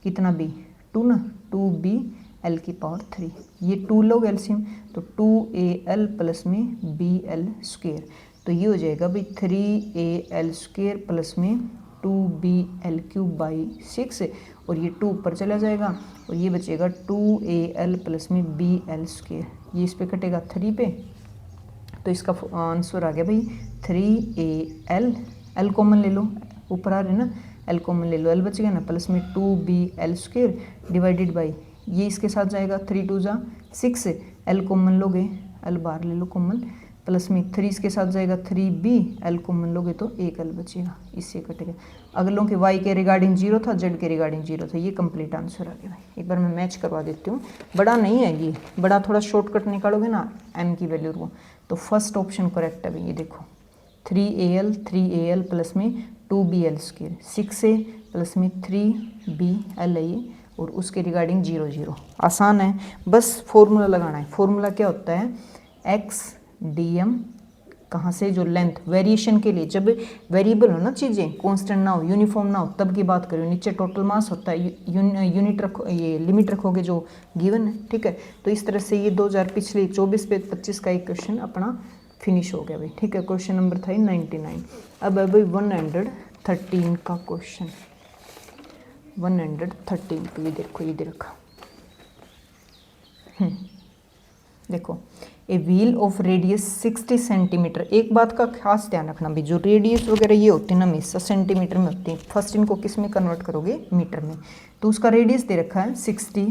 A: कितना b? 2 ना, 2b l की पावर 3, ये 2 लोग एलसीएम, तो 2al प्लस में bl स्क्वायर, तो ये हो जाएगा भाई 3al स्क्वायर प्लस में 2bl क्यूब बाई 6, और ये 2 ऊपर चला जाएगा और ये बचेगा 2al प्लस में bl स्क्वायर, ये इस पे कटेगा 3 पे, तो इसका आंसर आ गया भाई 3al, l कॉमन ले लो, ऊपर आ रहे ना, l कॉमन ले लो, l बच गया ना, प्लस में 2bl स्क्वायर डिवाइडेड बाई, ये इसके साथ जाएगा 3 2 जा 6, l कॉमन लोगे, l बाहर ले लो कॉमन, प्लस में 3 इसके साथ जाएगा 3b, l कॉमन लोगे तो 1l बचेगा, इससे कटेगा। अगलों के y के रिगार्डिंग 0 था, z के रिगार्डिंग 0 था, ये कंप्लीट आंसर आ गया भाई। एक बार मैं मैच करवा देती हूँ, बड़ा नहीं है ये, बड़ा थोड़ा शॉर्टकट निकालोगे ना m की वैल्यू को, तो फर्स्ट ऑप्शन करेक्ट है भाई। ये देखो 3al प्लस में 2bl स्क्वायर, 6a प्लस में 3bl है ये, और उसके रिगार्डिंग 0 0, आसान है, बस फॉर्मूला लगाना है। फॉर्मूला क्या होता है? x dm कहाँ से, जो लेंथ वेरिएशन के लिए, जब वेरिएबल हो ना चीज़ें, कांस्टेंट ना हो, यूनिफॉर्म ना हो, तब की बात करो। नीचे टोटल मास होता है, यूनिट रखो, ये लिमिट रखोगे जो गिवन है, ठीक है। तो इस तरह से ये 2000 पिछले 24 पे 25 का एक क्वेश्चन अपना फिनिश हो गया भाई, ठीक है। क्वेश्चन नंबर था 99। अब है भाई 113 का क्वेश्चन, 113 पे ये देखो, ये दे रखा, देखो a wheel of radius 60 centimetre. एक बात का खास ध्यान रखना भी, जो रेडियस वगैरह ये होती है ना हमेशा सेंटीमीटर में होती है। फर्स्ट इनको किस में कन्वर्ट करोगे, मीटर में। तो उसका रेडियस दे रखा है 60,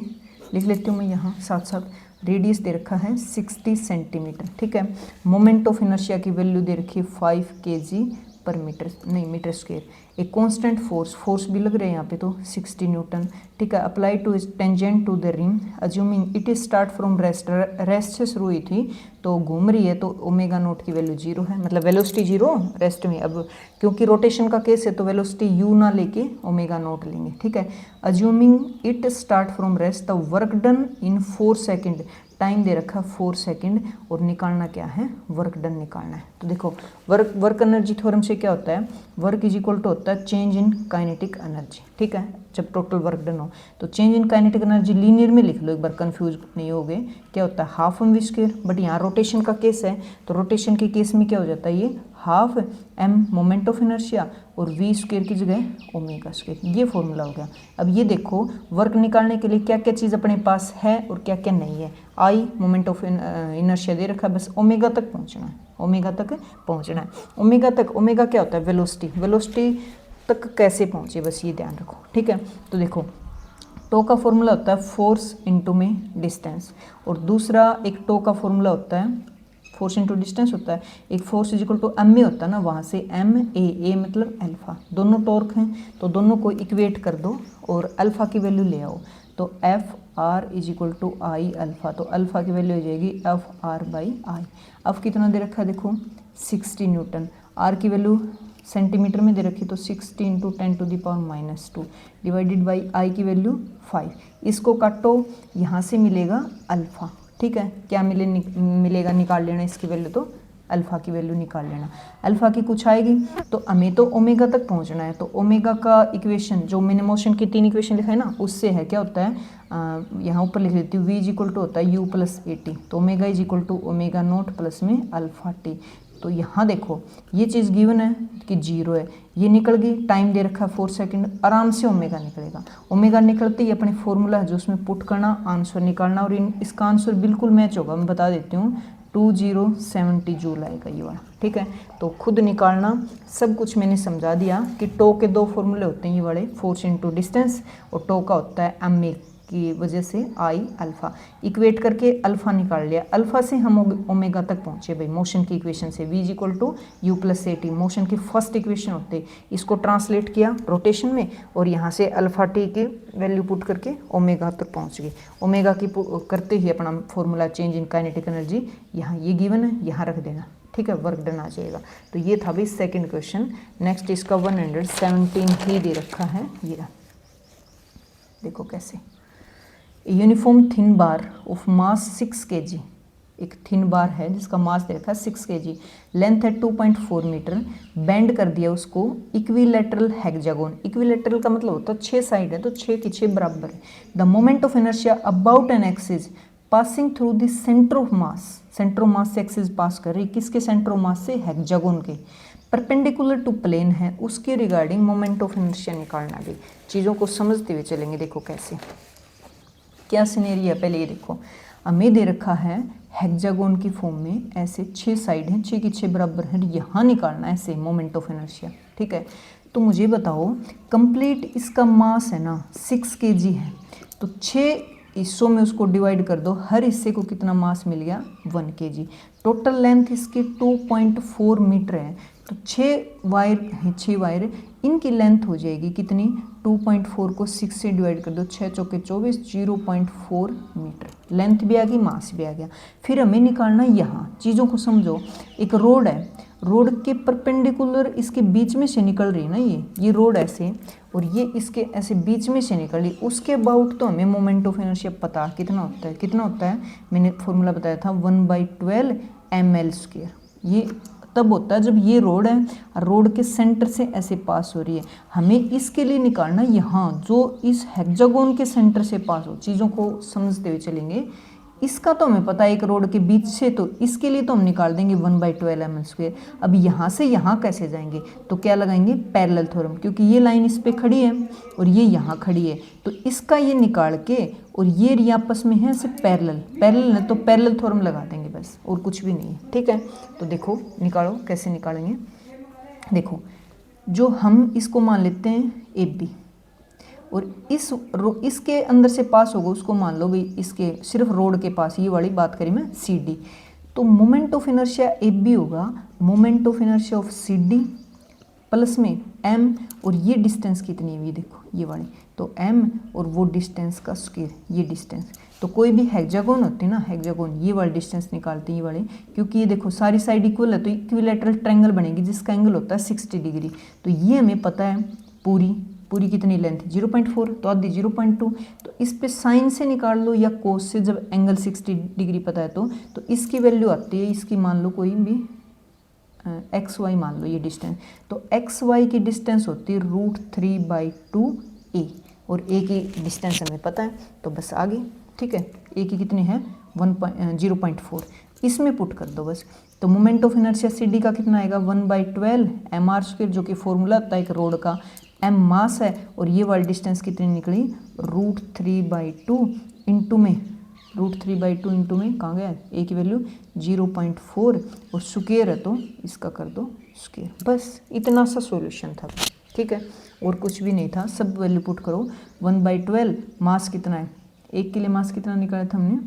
A: लिख लेती हूँ मैं यहाँ साथ साथ। रेडियस दे रखा है 60 सेंटीमीटर, ठीक है। मोमेंट ऑफ इनर्शिया की वैल्यू दे रखी है 5 kg पर मीटर, नहीं मीटर स्क्वायर। एक कांस्टेंट फोर्स भी लग रहे हैं यहाँ पे तो 60 न्यूटन, ठीक है। Apply to tangent to the rim assuming it is start from rest से शुरू हुई थी तो घूम रही है, तो ओमेगा नोट की वैल्यू 0 है, मतलब वेलोसिटी 0 रेस्ट में। अब क्योंकि रोटेशन का केस है तो वेलोसिटी यू ना लेके ओमेगा नोट लेंगे, ठीक है। Assuming it start from rest the work done in 4 second, time दे रखा 4 सेकेंड, और निकालना क्या है, वर्क डन निकालना है। तो देखो वर्क एनर्जी थ्योरम से क्या होता है, वर्क इज इक्वल टू होता है चेंज इन काइनेटिक एनर्जी, ठीक है। जब टोटल वर्क डन हो तो change in kinetic energy linear में लिख लो, एक बार कंफ्यूज नहीं होगे। क्या होता है, half M v square, but यहाँ रोटेशन का केस है तो रोटेशन के केस में क्या हो जाता है, ये half m moment of inertia और वी स्क्वायर की जगह ओमेगा स्क्वायर, ये फॉर्मूला हो गया। अब ये देखो वर्क निकालने के लिए क्या क्या चीज़ अपने पास है और क्या क्या नहीं है। आई मोमेंट ऑफ इनर्शिया दे रखा है, बस ओमेगा तक पहुंचना है, ओमेगा तक पहुंचना है। ओमेगा तक, ओमेगा क्या होता है, वेलोसिटी, वेलोसिटी तक कैसे पहुंचे, बस ये ध्यान रखो, ठीक है। तो देखो टो का फॉर्मूला होता है फोर्स इनटू में डिस्टेंस, और दूसरा एक टो का फॉर्मूला होता है फोर्स इनटू डिस्टेंस होता है, एक force is equal to M a होता है ना, वहाँ से एम ए मतलब अल्फा, दोनों टॉर्क हैं तो दोनों को इक्वेट कर दो और अल्फा की वैल्यू ले आओ। तो f r is equal to I alpha, तो अल्फा की वैल्यू हो जाएगी एफ आर बाई आई। अब कितना दे रखा है, देखो 60 न्यूटन। आर की वैल्यू सेंटीमीटर में दे रखी, तो 60 इंटू 10⁻⁻2 डिवाइडेड बाई आई की वैल्यू 5। इसको काटो, यहाँ से मिलेगा अल्फ़ा, ठीक है। क्या मिलेगा निकाल लेना इसकी वैल्यू, तो अल्फ़ा की वैल्यू निकाल लेना। अल्फ़ा की कुछ आएगी तो हमें तो ओमेगा तक पहुँचना है, तो ओमेगा का इक्वेशन जो मैंने मोशन की 3 इक्वेशन लिखा है ना, उससे है क्या होता है, यहाँ ऊपर लिख देती हूँ, वी इज इक्वल टू होता है यू प्लस ए टी, तो omega is equal to omega naught plus में अल्फ़ा टी। तो यहाँ देखो ये चीज़ गिवन है कि 0 है, ये निकल गई, टाइम दे रखा है 4 सेकंड, आराम से ओमेगा निकलेगा। ओमेगा निकलते ही अपने फॉर्मूला है जो उसमें पुट करना, आंसर निकालना, और इसका आंसर बिल्कुल मैच होगा, मैं बता देती हूँ 2070 जूल आएगा ये वाला, ठीक है। तो खुद निकालना, सब कुछ मैंने समझा दिया कि टो के 2 फॉर्मूले होते हैं ये वाले, फोर्स इनटू डिस्टेंस, और टो का होता है एम ए की वजह से आई अल्फ़ा, इक्वेट करके अल्फ़ा निकाल लिया। अल्फ़ा से हम ओमेगा तक पहुँचे भाई मोशन की इक्वेशन से, v is equal to u plus a t motion की फर्स्ट इक्वेशन होते, इसको ट्रांसलेट किया रोटेशन में, और यहाँ से अल्फ़ा टी की वैल्यू पुट करके ओमेगा तक पहुँच गई। ओमेगा की करते ही अपना formula change in kinetic energy यहाँ ये गिवन है, यहाँ रख देना, ठीक है, वर्क डन आ जाएगा। तो ये था भाई सेकेंड क्वेश्चन। नेक्स्ट इसका 117 ही दे रखा है, ये देखो कैसे, uniform thin bar of mass 6 kg, एक थिन बार है जिसका मास दे रखा है 6 kg, लेंथ है 2.4 मीटर, बेंड कर दिया उसको इक्विलेटरल हेक्सागोन। इक्विलेटरल का मतलब होता है 6 साइड है तो 6 की 6 बराबर है। The moment of inertia about an axis passing through the centre of mass, centre of मास से एक्सिस पास कर रही, किसके सेंटर ऑफ मास से, हेक्सागोन के, परपेंडिकुलर टू प्लेन है, उसके रिगार्डिंग मोमेंट ऑफ इनर्शिया निकालना भी। चीज़ों को समझते हुए चलेंगे, देखो कैसे क्या सिनेरियो है। पहले ये देखो, हमें दे रखा है हेक्सागोन की फॉर्म में, ऐसे 6 साइड हैं, 6 की 6 बराबर है, यहाँ निकालना है ऐसे मोमेंट ऑफ इनर्शिया, ठीक है। तो मुझे बताओ कंप्लीट इसका मास है ना 6 kg है, तो 6 हिस्सों में उसको डिवाइड कर दो, हर हिस्से को कितना मास मिल गया, 1 kg। टोटल लेंथ इसकी 2.4 मीटर है, तो 6 वायर हैं, 6 वायर, इनकी लेंथ हो जाएगी कितनी, 2.4 को 6 से डिवाइड कर दो, 6 चौके 24, 0.4 मीटर लेंथ भी आ गई, मास भी आ गया। फिर हमें निकालना यहाँ, चीज़ों को समझो, एक रोड है, रोड के परपेंडिकुलर इसके बीच में से निकल रही है ना, ये रोड ऐसे, और ये इसके ऐसे बीच में से निकल रही, उसके अबाउट तो हमें मोमेंट ऑफ इनर्शिया पता कितना होता है, कितना होता है, मैंने फॉर्मूला बताया था 1/12 ml स्क्वायर। ये तब होता है जब ये रोड है और रोड के सेंटर से ऐसे पास हो रही है। हमें इसके लिए निकालना यहाँ जो इस हेक्सागोन के सेंटर से पास हो, चीज़ों को समझते हुए चलेंगे। इसका तो हमें पता है एक रोड के बीच से, तो इसके लिए तो हम निकाल देंगे 1/12 ml²। अब यहाँ से यहाँ कैसे जाएंगे, तो क्या लगाएंगे, पैरेलल थ्योरम, क्योंकि ये लाइन इस पे खड़ी है और ये यहाँ खड़ी है, तो इसका ये निकाल के और ये आपस में है सिर्फ पैरेलल है, तो पैरेलल थ्योरम लगा देंगे बस, और कुछ भी नहीं है। ठीक है, तो देखो निकालो कैसे निकालेंगे। देखो जो हम इसको मान लेते हैं AB और इसके अंदर से पास होगा उसको मान लो भाई इसके सिर्फ रोड के पास, ये वाली बात करी मैं CD, तो मोमेंट ऑफ इनर्शिया AB होगा moment of inertia of CD plus में M, और ये डिस्टेंस कितनी है ये देखो ये वाली, तो M और वो डिस्टेंस का स्क्वायर, ये डिस्टेंस। तो कोई भी हेक्सागोन होती है ना, हेक्सागोन ये वाली डिस्टेंस निकालते हैं ये वाली, क्योंकि ये देखो सारी साइड इक्वल है तो इक्विलैटरल ट्रायंगल बनेगी जिसका एंगल होता है 60 डिग्री। तो ये हमें पता है पूरी कितनी लेंथ 0.4, तो आधी 0.2, तो इस पे साइन से निकाल लो या कोस से, जब एंगल 60 डिग्री पता है तो इसकी वैल्यू आती है, इसकी मान लो कोई भी XY मान लो ये डिस्टेंस, तो XY की डिस्टेंस होती है √3/2A, और A की डिस्टेंस हमें पता है तो बस आगे। ठीक है, A की कितनी है 0.4, इसमें पुट कर दो बस। तो मोमेंट ऑफ इनर्शिया CD का कितना आएगा 1/12 mr², जो कि फॉर्मूला होता है एक रोड का, M मास है और ये वाली डिस्टेंस कितनी निकली √3/2 इंटू में √3/2 इंटू में कहाँ गया A की वैल्यू 0.4, और स्क्वायर है तो इसका कर दो स्क्वायर, बस इतना सा सॉल्यूशन था। ठीक है, और कुछ भी नहीं था, सब वैल्यू पुट करो। 1/12 मास कितना है, एक के लिए मास कितना निकाला था हमने,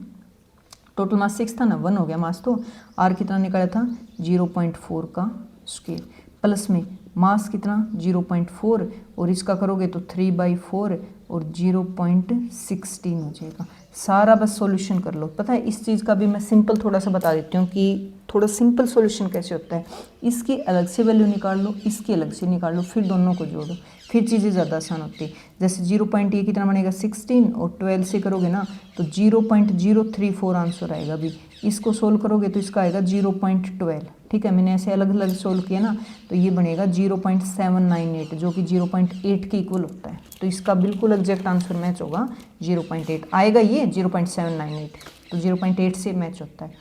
A: टोटल मास 6 था ना, 1 हो गया मास, तो R कितना निकाला था 0.4 का स्क्वायर, प्लस में मास कितना 0.4, और इसका करोगे तो 3/4 और 0.16 हो जाएगा। सारा बस सॉल्यूशन कर लो। पता है इस चीज़ का भी मैं सिंपल थोड़ा सा बता देती हूँ कि थोड़ा सिंपल सॉल्यूशन कैसे होता है। इसकी अलग से वैल्यू निकाल लो, इसकी अलग से निकाल लो, फिर दोनों को जोड़ो, फिर चीज़ें ज़्यादा आसान होती है। जैसे 0.8 कितना बनेगा 16, और 12 से करोगे ना तो 0.034 आंसर आएगा। अभी इसको सोल्व करोगे तो इसका आएगा 0.12। ठीक है, मैंने ऐसे अलग अलग सोल्व किया ना, तो ये बनेगा 0.798, जो कि 0.8 के इक्वल होता है। तो इसका बिल्कुल एग्जैक्ट आंसर मैच होगा 0.8 आएगा, ये 0.798, तो 0.8 से मैच होता है।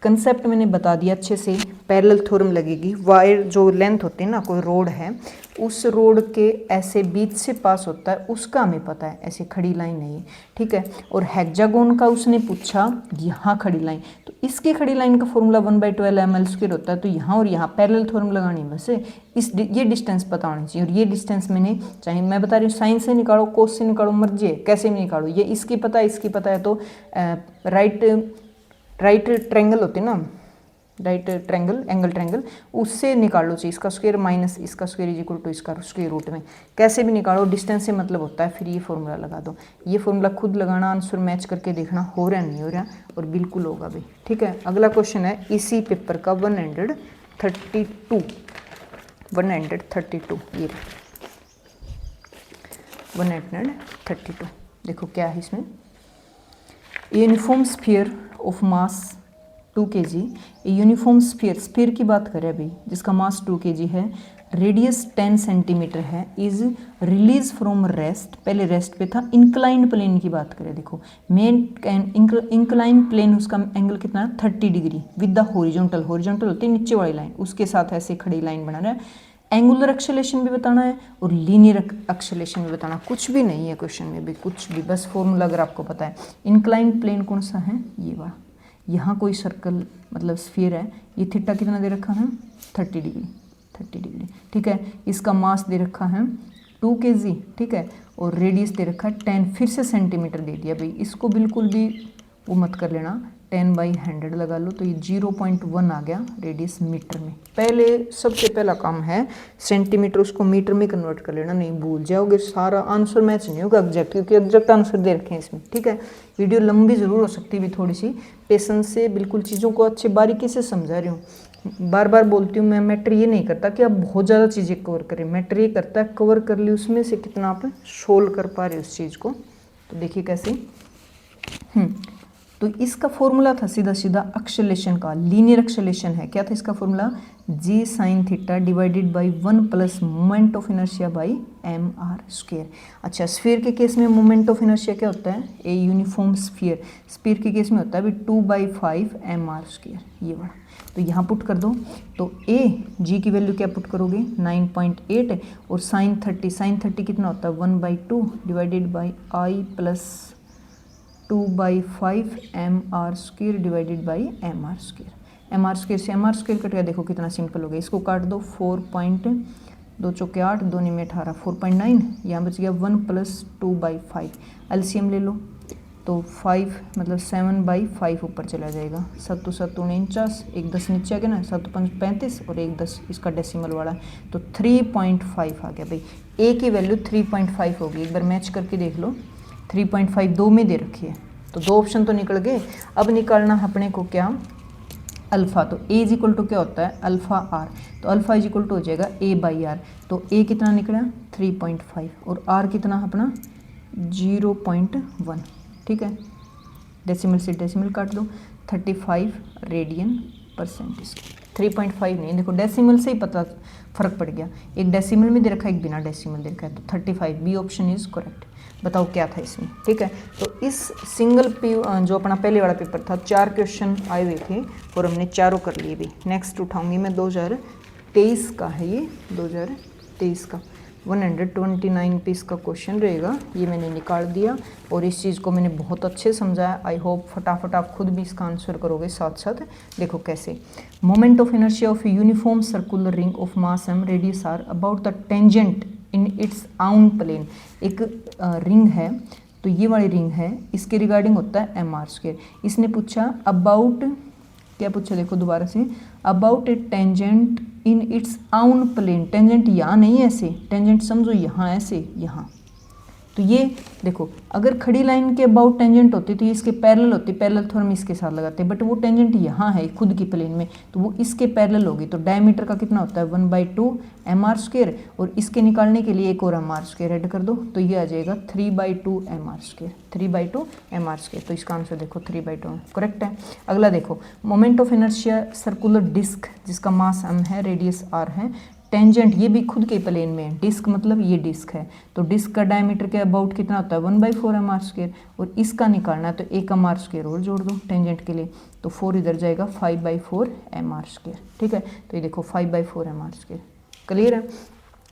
A: कंसेप्ट मैंने बता दिया अच्छे से। पैरेलल थ्योरम लगेगी, वायर जो लेंथ होती है ना, कोई रोड है, उस रोड के ऐसे बीच से पास होता है, उसका हमें पता है, ऐसे खड़ी लाइन है ये। ठीक है, और हेक्सागोन का उसने पूछा यहाँ खड़ी लाइन, तो इसकी खड़ी लाइन का फॉर्मूला 1/12 ml² होता है, तो यहाँ और यहाँ पैरेलल थ्योरम लगानी बस। ये डिस्टेंस पता होनी चाहिए, और ये डिस्टेंस मैंने, चाहे मैं बता रही हूँ साइन से निकालो, कोस से निकालो, मर्जी है कैसे भी निकालो, ये इसकी पता है, इसकी पता है, तो राइट ट्रायंगल होती है ना, राइट ट्रायंगल, एंगल ट्रायंगल, उससे निकालो चाहिए इसका स्क्वायर माइनस इसका स्क्वायर इज इक्वल टू इसका स्क्वायर रूट में, कैसे भी निकालो, डिस्टेंस से मतलब होता है। फिर ये फॉर्मूला लगा दो, ये फॉर्मूला खुद लगाना, आंसर मैच करके देखना हो रहा नहीं हो रहा, और बिल्कुल होगा भाई। ठीक है, अगला क्वेश्चन है इसी पेपर का 132, ये 132। देखो क्या है इसमें, uniform sphere of mass 2 kg, uniform sphere की बात करें अभी, जिसका मास 2 kg है, रेडियस 10 सेंटीमीटर है, इज रिलीज फ्रॉम रेस्ट, पहले रेस्ट पे था, इंक्लाइंड प्लेन की बात करें, देखो मेन इंक्लाइंड प्लेन, उसका एंगल कितना है 30 डिग्री विद द हॉरिजॉन्टल होती है नीचे वाली लाइन, उसके साथ ऐसे खड़ी लाइन बना रहा है। एंगुलर एक्सेलेरेशन भी बताना है और लीनियर एक्सेलेरेशन भी बताना, कुछ भी नहीं है क्वेश्चन में भी, कुछ भी, बस फॉर्मूला अगर आपको पता है। इंक्लाइंड प्लेन कौन सा है, ये वाला, यहाँ कोई सर्कल मतलब स्फीयर है, ये थीटा कितना दे रखा है 30 डिग्री। ठीक है, इसका मास दे रखा है 2 kg। ठीक है, और रेडियस दे रखा है 10, फिर से सेंटीमीटर दे दिया भाई, इसको बिल्कुल भी वो मत कर लेना, 10/100 लगा लो, तो ये 0.1 आ गया रेडियस मीटर में। पहले सबसे पहला काम है सेंटीमीटर, उसको मीटर में कन्वर्ट कर लेना, नहीं भूल जाओगे, सारा आंसर मैच नहीं होगा एग्जैक्ट, क्योंकि एग्जैक्ट आंसर दे रखे हैं इसमें। ठीक है, वीडियो लंबी ज़रूर हो सकती है भी, थोड़ी सी पेशेंस से बिल्कुल चीज़ों को अच्छे बारीकी से समझा रही हूँ। बार बार बोलती हूँ मैं, मैटर ये नहीं करता कि आप बहुत ज़्यादा चीज़ें कवर करें, मैटर ये करता है कवर कर ली, उसमें से कितना आप सोल्व कर पा रहे हो उस चीज़ को। तो देखिए कैसे, तो इसका फॉर्मूला था सीधा सीधा एक्सेलरेशन का, लीनियर एक्सेलरेशन है। क्या था इसका formula? G sine theta divided by 1 plus moment of inertia by M R square. अच्छा, स्फीयर के केस में मोमेंट ऑफ इनर्शिया क्या होता है? A uniform sphere. स्फीयर के केस में होता है 2/5 एम आर स्क्वायर, ये वाला। तो यहाँ पुट कर दो, तो ए जी की वैल्यू क्या पुट करोगे? 9.8 है, और साइन 30 कितना होता है? 1/2 divided by I plus 2/5 M R square divided by M R square. M R square से एम आर स्क्वायर कट गया, देखो कितना सिंपल हो गया। इसको काट दो, 4.2 चौके 8, 2 में 18, 4.9, यहाँ बच गया 1 प्लस 2/5। एलसीएम ले लो, तो 5 मतलब 7/5 ऊपर चला जाएगा। 7 7 49, एक 10 नीचे आ गया ना, 7 5 35 और एक 10 इसका डेसिमल वाला, तो 3.5 आ गया भाई। ए की वैल्यू 3.5 होगी, एक बार मैच करके देख लो। 3.5 दो में दे रखी है, तो दो ऑप्शन तो निकल गए। अब निकालना है अपने को क्या? अल्फ़ा। तो ए इज इक्वल टू क्या होता है? Alpha R. तो अल्फ़ा इज इक्वल टू हो जाएगा A/R। तो ए कितना निकला? 3.5, और आर कितना अपना 0.1। ठीक है, डेसिमल से डेसिमल काट दो, 35 रेडियन पर सेंटीमीटर। 3.5 नहीं, देखो डेसिमल से ही पता फर्क पड़ गया, एक डेसिमल में दे रखा है, एक बिना डेसिमल दे रखा है। तो 35, बी ऑप्शन इज करेक्ट। बताओ क्या था इसमें? ठीक है, तो इस सिंगल जो अपना पहले वाला पेपर था, 4 क्वेश्चन आए हुए थे और हमने चारों कर लिए भी। नेक्स्ट उठाऊंगी मैं 2023 का है, ये 2023 का 129 पीस का क्वेश्चन रहेगा, ये मैंने निकाल दिया और इस चीज़ को मैंने बहुत अच्छे समझाया। आई होप फटाफट आप खुद भी इसका आंसर करोगे साथ साथ। देखो कैसे, moment of inertia of uniform circular ring of mass M radius R about the tangent in its own plane. एक रिंग है, तो ये वाली रिंग है, इसके रिगार्डिंग होता है एम आर स्क्वायर। इसने पूछा अबाउट, क्या पूछा देखो दोबारा से, about A tangent in its own plane. Tangent यहाँ नहीं ऐसे, टेंजेंट समझो यहाँ ऐसे, यहाँ। तो ये देखो, अगर खड़ी लाइन के अबाउट टेंजेंट होती तो ये इसके पैरेलल होती, पैरेलल तो हम इसके साथ लगाते हैं, बट वो टेंजेंट यहाँ है खुद की प्लेन में, तो वो इसके पैरेलल होगी। तो डायमीटर का कितना होता है? 1/2 एम आर स्क्वायर, और इसके निकालने के लिए एक और एम आर स्क्वायर ऐड कर दो, तो ये आ जाएगा 3/2 M R square. 3/2 M R square, तो इसका आंसर देखो 3/2 करेक्ट है। अगला देखो, moment of inertia circular disc जिसका मास m है, रेडियस r है, टेंजेंट ये भी खुद के प्लेन में है, डिस्क मतलब ये डिस्क है, तो डिस्क का डायमीटर के अबाउट कितना होता है? 1/4 एम आर स्क्वायर, और इसका निकालना है तो 1 एम आर स्क्वायर और जोड़ दो टेंजेंट के लिए, तो 4 इधर जाएगा, 5/4 एम आर स्क्वायर। ठीक है, तो ये देखो 5/4 एम आर स्क्वायर। क्लियर है?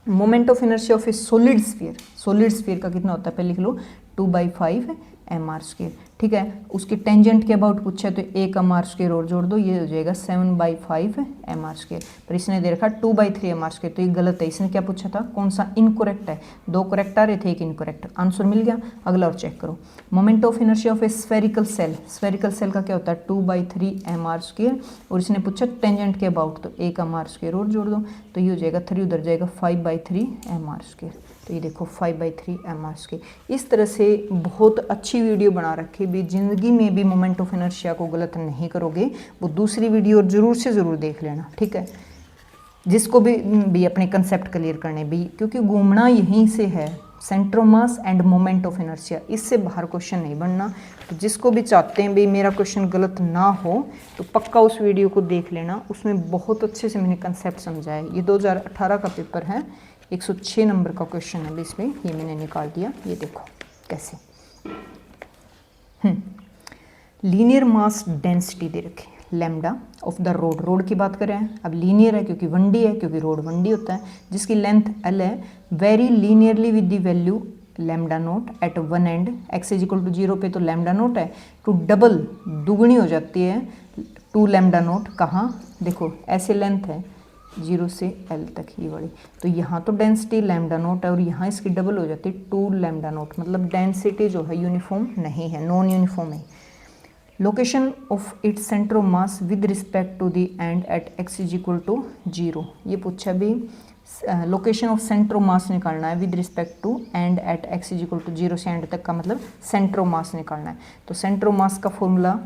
A: Moment of inertia of A solid sphere, solid sphere का कितना होता है? पहले लिख लो, 2/5 एम आर स्क्वायर। ठीक है, उसके टेंजेंट के अबाउट पूछा तो 1 एम आर स्क्वायर और जोड़ दो, ये हो जाएगा 7/5 एम आर स्क्वायर। पर इसने दे रखा 2/3 एम आर स्क्वायर, तो ये गलत है। इसने क्या पूछा था? कौन सा इनकोरेक्ट है? 2 करेक्ट आ रहे थे, एक इनकोरेक्ट। आंसर मिल गया। अगला और चेक करो, moment of inertia of A spherical shell. Spherical shell का क्या होता है? 2/3 एम आर स्क्वायर, और इसने पूछा टेंजेंट के अबाउट, तो 1 एम आर स्क्वायर और जोड़ दो, तो ये हो जाएगा 3 उधर जाएगा, 5/3 एम आर स्क्वायर। तो ये देखो 5/3 एम आर स्क्वायर। इस तरह से बहुत अच्छी वीडियो बना रखी भी, जिंदगी में भी मोमेंट ऑफ इनर्शिया को गलत नहीं करोगे। वो दूसरी वीडियो जरूर से ज़रूर देख लेना, ठीक है, जिसको भी अपने कंसेप्ट क्लियर करने भी, क्योंकि घूमना यहीं से है, centre of mass end moment of inertia, इससे बाहर क्वेश्चन नहीं बनना। तो जिसको भी चाहते हैं भी मेरा क्वेश्चन गलत ना हो, तो पक्का उस वीडियो को देख लेना, उसमें बहुत अच्छे से मैंने कंसेप्ट समझाया। ये 2018 का पेपर है, 106 नंबर का क्वेश्चन है भी इसमें, ये मैंने निकाल दिया। ये देखो कैसे, लीनियर मास डेंसिटी दे रखे, lambda of the road. Road की बात करें, अब लीनियर है क्योंकि 1D है, क्योंकि रोड 1D होता है, जिसकी लेंथ L है, vary linearly with the value lambda naught at one end, x is equal to 0 पे तो लैम्डा नोट है, टू डबल दुगनी हो जाती है 2 लैम्डा नोट। कहाँ देखो, ऐसे लेंथ है 0 से L तक ही वाली, तो यहाँ तो डेंसिटी लैम्डा नोट है और यहाँ इसकी डबल हो जाती है 2 लैम्डा नोट, मतलब डेंसिटी जो है यूनिफॉर्म नहीं है, नॉन यूनिफॉर्म है। Location of its centre of mass with respect to the end at x is equal to 0। ये पूछा भी, location of centre of mass निकालना है with respect to end at x is equal to 0 से and तक का मतलब centre of mass निकालना है। तो सेंटर ऑफ मास का फॉर्मूला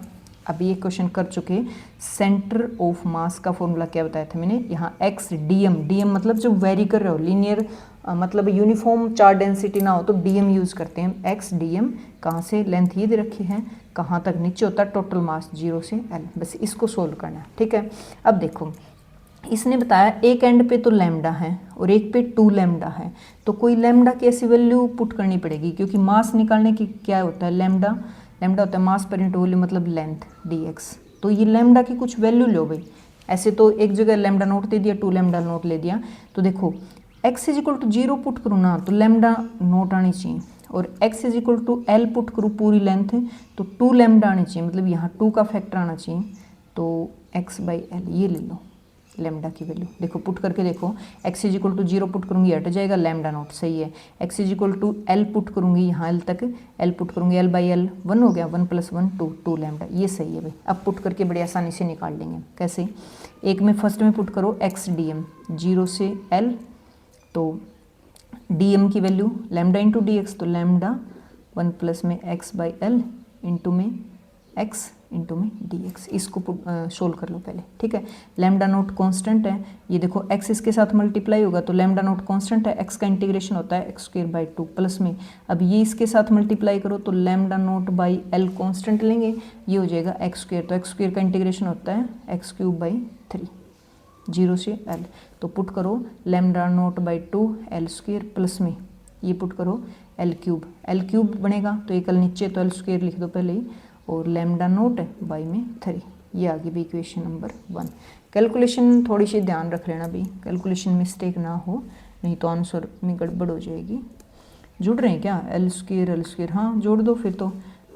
A: अभी ये क्वेश्चन कर चुके। सेंटर ऑफ मास का फॉर्मूला क्या बताया था मैंने, यहाँ एक्स डीएम, डीएम मतलब जो वेरी कर रहे हो, लीनियर मतलब यूनिफॉर्म चार्ज डेंसिटी ना हो तो डीएम यूज़ करते हैं। एक्स डीएम कहाँ से, लेंथ ये दे रखी है, कहाँ तक नीचे होता है टोटल मास 0 से L, बस इसको सोल्व करना है। ठीक है, अब देखो इसने बताया एक एंड पे तो लैम्डा है और एक पे 2 लैम्डा है, तो कोई लैम्डा की ऐसी वैल्यू पुट करनी पड़ेगी, क्योंकि मास निकालने की क्या होता है, लैम्डा, लैम्डा होता है मास पर इंटू वॉल्यूम मतलब लेंथ dx। तो ये लैम्डा की कुछ वैल्यू लो भाई, ऐसे तो एक जगह लैम्डा नोट दे दिया, 2 लैम्डा नोट ले दिया, तो देखो x is equal to 0 put करूँ ना तो लैम्डा नोट आनी चाहिए, और x is equal to L put करूँ पूरी लेंथ तो 2 लैम्डा आनी चाहिए, मतलब यहाँ 2 का फैक्टर आना चाहिए, तो x/L ये ले लो लैम्डा की वैल्यू। देखो पुट करके देखो, x is equal to 0 put करूँगी हट जाएगा, लैम्डा नोट सही है। x is equal to L put करूँगी यहाँ L तक, L पुट करूँगी L/L 1 हो गया, 1 + 1 2 लैम्डा, ये सही है भाई। अब पुट करके बड़ी आसानी से निकाल लेंगे। कैसे, एक में फर्स्ट में पुट करो x dm 0 से L, तो dm की वैल्यू लैम्डा इंटू dx, तो लैम्डा 1 प्लस में x/L इंटू में x इंटू में dx, इसको सोल्व कर लो पहले। ठीक है, लैम्डा नोट कांस्टेंट है, ये देखो x इसके साथ मल्टीप्लाई होगा तो लैम्डा नोट कांस्टेंट है, x का इंटीग्रेशन होता है x² प्लस में, अब ये इसके साथ मल्टीप्लाई करो तो lambda note by L constant लेंगे, ये हो जाएगा x², तो x² का इंटीग्रेशन होता है x³ 0 से L, तो पुट करो lambda note by 2 L² plus में ये पुट करो L³ बनेगा, तो एक L नीचे तो L² लिख दो पहले ही, और लैम्डा नोट बाई में 3, ये आ गई भी इक्वेशन नंबर 1। कैलकुलेशन थोड़ी सी ध्यान रख लेना भी, कैलकुलेशन मिस्टेक ना हो, नहीं तो आंसर में गड़बड़ हो जाएगी। जुड़ रहे हैं क्या, L², हाँ जोड़ दो फिर तो,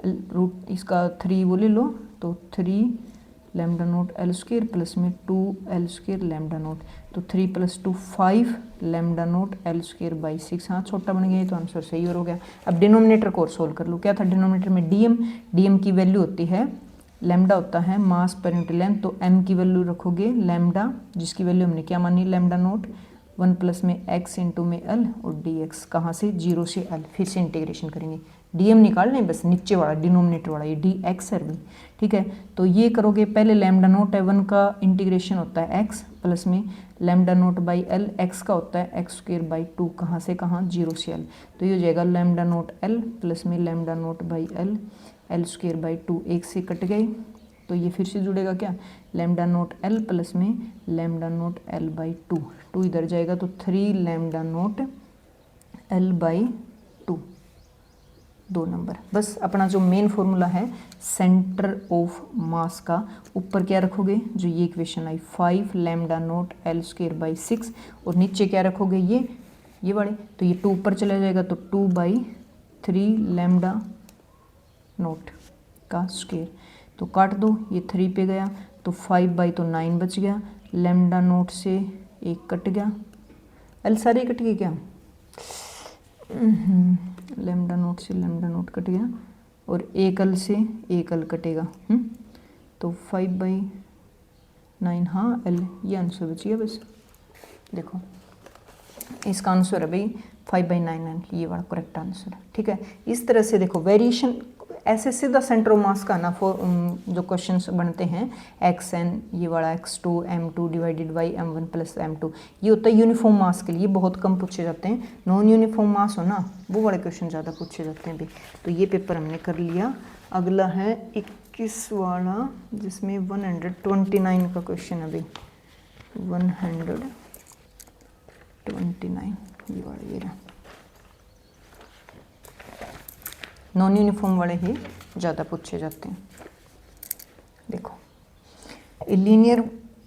A: रूट इसका 3 वो ले लो, तो 3 लैम्डा नोट L² प्लस में 2 L² लैम्डा नोट, तो 3 + 2 5 लैम्डा नोट L²/6, हाँ छोटा बन गया तो आंसर सही और हो गया। अब डिनोमिनेटर को सोल्व कर लो, क्या था डिनोमिनेटर में डीएम की वैल्यू होती है, लैम्डा होता है मास पर यूनिट लेंथ, तो m की वैल्यू रखोगे लैम्डा, जिसकी वैल्यू हमने क्या मानी लैम्डा नोट 1 प्लस में x इंटू में L, और dx कहाँ से 0 से L, फिर से इंटीग्रेशन करेंगे, डीएम निकाल लें बस नीचे वाला डिनोमिनेटर वाला, ये dx है भी। ठीक है, तो ये करोगे पहले लैम्डा नोट है 1 का इंटीग्रेशन होता है x प्लस में lambda note by L, x का होता है x²/2, कहाँ से कहाँ 0 से L, तो ये हो जाएगा लैम्डा नोट L प्लस में lambda note by L L²/2, एक से कट गए तो ये फिर से जुड़ेगा क्या, लैम्डा नोट L प्लस में लैम्डा नोट L/2, 2 इधर जाएगा तो 3 लैम्डा नोट L/2, 2 नंबर। बस अपना जो मेन फॉर्मूला है सेंटर ऑफ मास का, ऊपर क्या रखोगे जो ये इक्वेशन आई 5 लैम्डा नोट L²/6, और नीचे क्या रखोगे ये वाले, तो ये 2 ऊपर चला जाएगा तो 2/3 लैम्डा नोट का स्क्वायर, तो काट दो, ये 3 पे गया तो 5 तो 9 बच गया, लैम्डा नोट से एक कट गया, L सारे कट गए क्या, लैम्डा नोट से लैम्डा नोट कट गया, और एक L से एक L कटेगा, तो 5/9, हाँ L, ये आंसर बच गया बस। देखो इसका आंसर है भाई 5/9, ये वाला करेक्ट आंसर है। ठीक है, इस तरह से देखो वेरिएशन ऐसे सीधा सेंटर ऑफ मास का ना जो क्वेश्चंस बनते हैं xn, ये वाला x2 m2 divided by m1 plus m2, ये होता है यूनिफॉर्म मास के लिए, बहुत कम पूछे जाते हैं, नॉन यूनिफॉर्म मास हो ना वो वाले क्वेश्चन ज़्यादा पूछे जाते हैं भी। तो ये पेपर हमने कर लिया, अगला है 21 वाला जिसमें 129 का क्वेश्चन है भाई, 129 ये वाला, ये रहा, नॉन यूनिफॉर्म वाले ही ज़्यादा पूछे जाते हैं। देखो a linear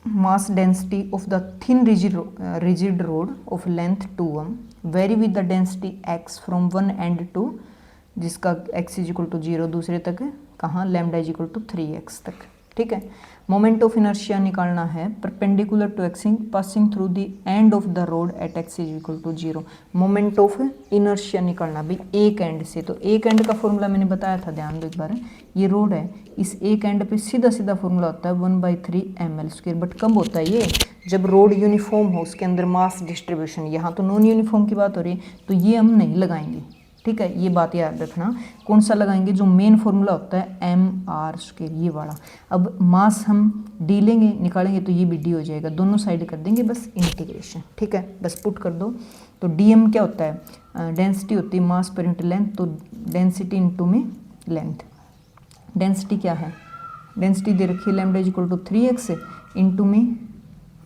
A: mass density of the thin rigid rod of length 2m vary with the density x from one end to, जिसका x = 0 दूसरे तक, कहाँ लैम्डा = 3x तक। ठीक है, मोमेंट ऑफ इनर्शिया निकालना है perpendicular to axis passing through the end of the rod at x = 0। Moment of inertia निकालना भी एक एंड से, तो एक एंड का फॉर्मूला मैंने बताया था, ध्यान दो एक बार, ये रोड है, इस एक एंड पे सीधा सीधा फॉर्मूला होता है 1/3 ml², बट कब होता है ये, जब रोड यूनिफॉर्म हो, उसके अंदर मास डिस्ट्रीब्यूशन, यहाँ तो नॉन यूनिफॉर्म की बात हो रही है तो ये हम नहीं लगाएंगे, ठीक है, ये बात याद रखना। कौन सा लगाएंगे, जो मेन फॉर्मूला होता है mr², ये वाला। अब मास हम d लेंगे, निकालेंगे तो ये भी d हो जाएगा, दोनों साइड कर देंगे बस इंटीग्रेशन। ठीक है, बस पुट कर दो। तो dm क्या होता है, डेंसिटी होती है मास पर इंटू लेंथ, तो डेंसिटी इंटू में लेंथ। डेंसिटी क्या है, डेंसिटी दे रखी है lambda equal to 3x into में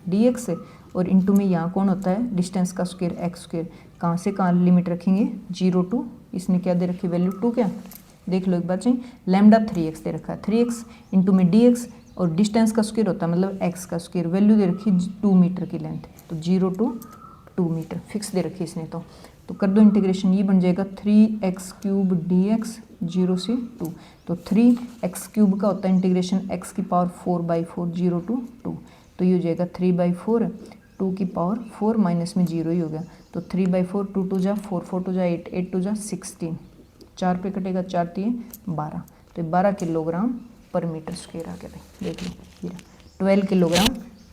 A: dx, और इंटू में यहाँ कौन होता है, डिस्टेंस का स्क्वायर x²। कहाँ से कहाँ लिमिट रखेंगे, 0 to, इसने क्या दे रखी वैल्यू 2, क्या देख लो एक बार चाहिए, लैम्डा 3x दे रखा है, 3x इंटू में dx, और डिस्टेंस का स्क्वायर होता है मतलब x का स्क्वायर, वैल्यू दे रखी 2 मीटर की लेंथ, तो 0 to 2 मीटर फिक्स दे रखी इसने। तो कर दो इंटीग्रेशन, ये बन जाएगा 3x³ dx 0 से 2, तो 3x³ का होता है इंटीग्रेशन x की पावर 4/4 0 to 2, तो ये हो जाएगा 3/4 2 की पावर 4 माइनस में 0 ही हो गया, तो 3/4 2 2 जा 4 4 2 जा 8 8 2 जा 16, 4 पे कटेगा 4 3 12, तो 12 किलोग्राम पर मीटर स्क्वायर आ गया भाई, देख लो ये 12 किलोग्राम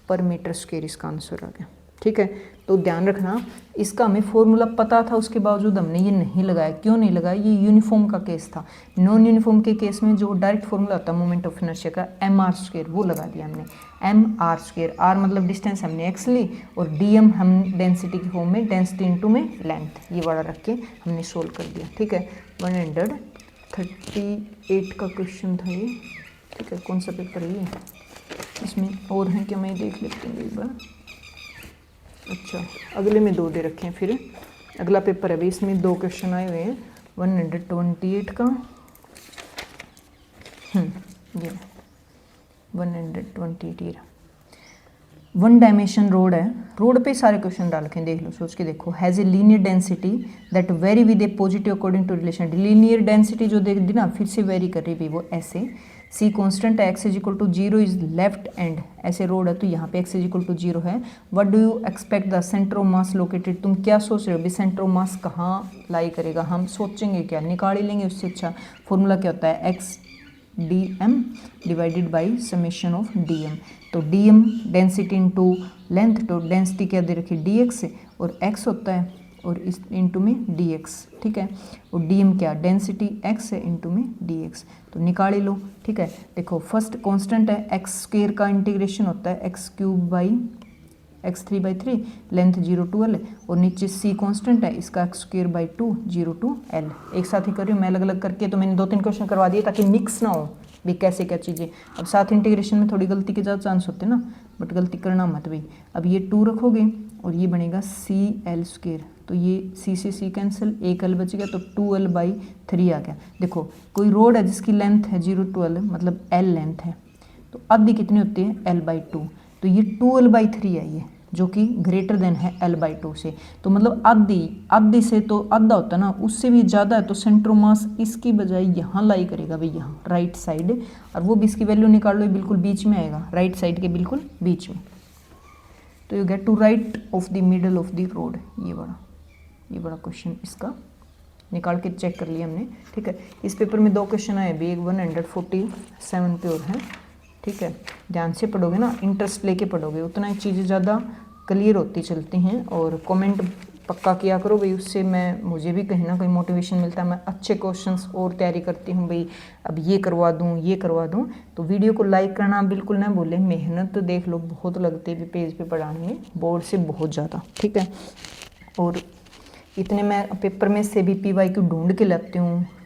A: पर मीटर स्क्वायर इसका आंसर आ गया। ठीक है, तो ध्यान रखना, इसका हमें फॉर्मूला पता था, उसके बावजूद हमने ये नहीं लगाया। क्यों नहीं लगाया, ये यूनिफॉर्म का केस था। नॉन यूनिफॉर्म के केस में जो डायरेक्ट फॉर्मूला होता है मोमेंट ऑफ इनर्शिया का mr², वो लगा दिया हमने, mr², r मतलब डिस्टेंस हमने x ली, और dm हम डेंसिटी की फॉर्म में डेंसिटी इंटू में लेंथ, ये वाला रख के हमने सोल्व कर दिया। ठीक है, 138 का क्वेश्चन था ये। ठीक है, कौन सा पेपर है ये, इसमें और हैं क्या, मैं देख लेती हूँ एक बार। अच्छा, अगले में 2 दे रखे हैं, फिर अगला पेपर है भाई, इसमें 2 क्वेश्चन आए हुए हैं 128 का, ये 128 ये 1 डायमेंशन रोड है, रोड पे सारे क्वेश्चन डाल के देख लो, सोच के देखो। Has a linear density that vary with a positive according to relation, linear density जो देख दी ना, फिर से वेरी कर रही भाई वो ऐसे, सी कॉन्स्टेंट है, x is equal to 0 is left end, ऐसे रोड है तो यहाँ पे x इज इक्वल टू 0 है। What do you expect the centre of mass located, तुम क्या सोच रहे हो भी सेंटर ऑफ मास कहाँ लाई करेगा, हम सोचेंगे क्या, निकाल ही लेंगे उससे अच्छा। फॉर्मूला क्या होता है, x dm divided by summation of dm, तो dm डेंसिटी इंटू लेंथ, तो डेंसिटी क्या दे रखी dx, और x होता है और इस इंटू में dx। ठीक है, और dm क्या, डेंसिटी x है इंटू में dx, तो निकाल ही लो। ठीक है, देखो फर्स्ट कांस्टेंट है x² का इंटीग्रेशन होता है x³ by x3/3, length 0 to l, और नीचे c कांस्टेंट है इसका x² बाई 2 0 to l। एक साथ ही कर रही हूँ मैं अलग अलग करके, तो मैंने 2-3 क्वेश्चन करवा दिए ताकि मिक्स ना हो भी कैसे क्या चीज़ें। अब साथ इंटीग्रेशन में थोड़ी गलती के ज़्यादा चांस होते हैं ना, बट गलती करना मत भाई। अब ये 2 रखोगे और ये बनेगा CL², तो ये c से c कैंसिल, एक l बच गया, तो 2l/3 आ गया। देखो कोई रोड है जिसकी लेंथ है 0 to l मतलब l लेंथ है, तो आधी कितनी होती है l/2, तो ये 2l/3 है ये, जो कि ग्रेटर देन है l/2 से, तो मतलब आधी से तो आधा होता है ना, उससे भी ज़्यादा है, तो सेंटर ऑफ मास इसकी बजाय यहाँ लाई करेगा भाई, यहाँ राइट साइड, और वो भी इसकी वैल्यू निकाल लो, बिल्कुल बीच में आएगा, राइट साइड के बिल्कुल बीच में, तो you get to right of the middle of the rod. ये बड़ा क्वेश्चन इसका निकाल के चेक कर लिया हमने। ठीक है, इस पेपर में 2 क्वेश्चन आए भी, एक 147 पे और है। ठीक है, ध्यान से पढ़ोगे ना, इंटरेस्ट लेके पढ़ोगे, उतना ही चीज़ें ज़्यादा क्लियर होती चलती हैं, और कमेंट पक्का किया करो भाई, उससे मुझे भी कहीं ना कहीं मोटिवेशन मिलता है, मैं अच्छे क्वेश्चंस और तैयारी करती हूँ भाई, अब ये करवा दूँ। तो वीडियो को लाइक करना बिल्कुल ना भूलें, मेहनत तो देख लो बहुत लगती है पेज पे पढ़ाने में, बोर्ड से बहुत ज़्यादा। ठीक है, और इतने मैं पेपर में से भी PYQ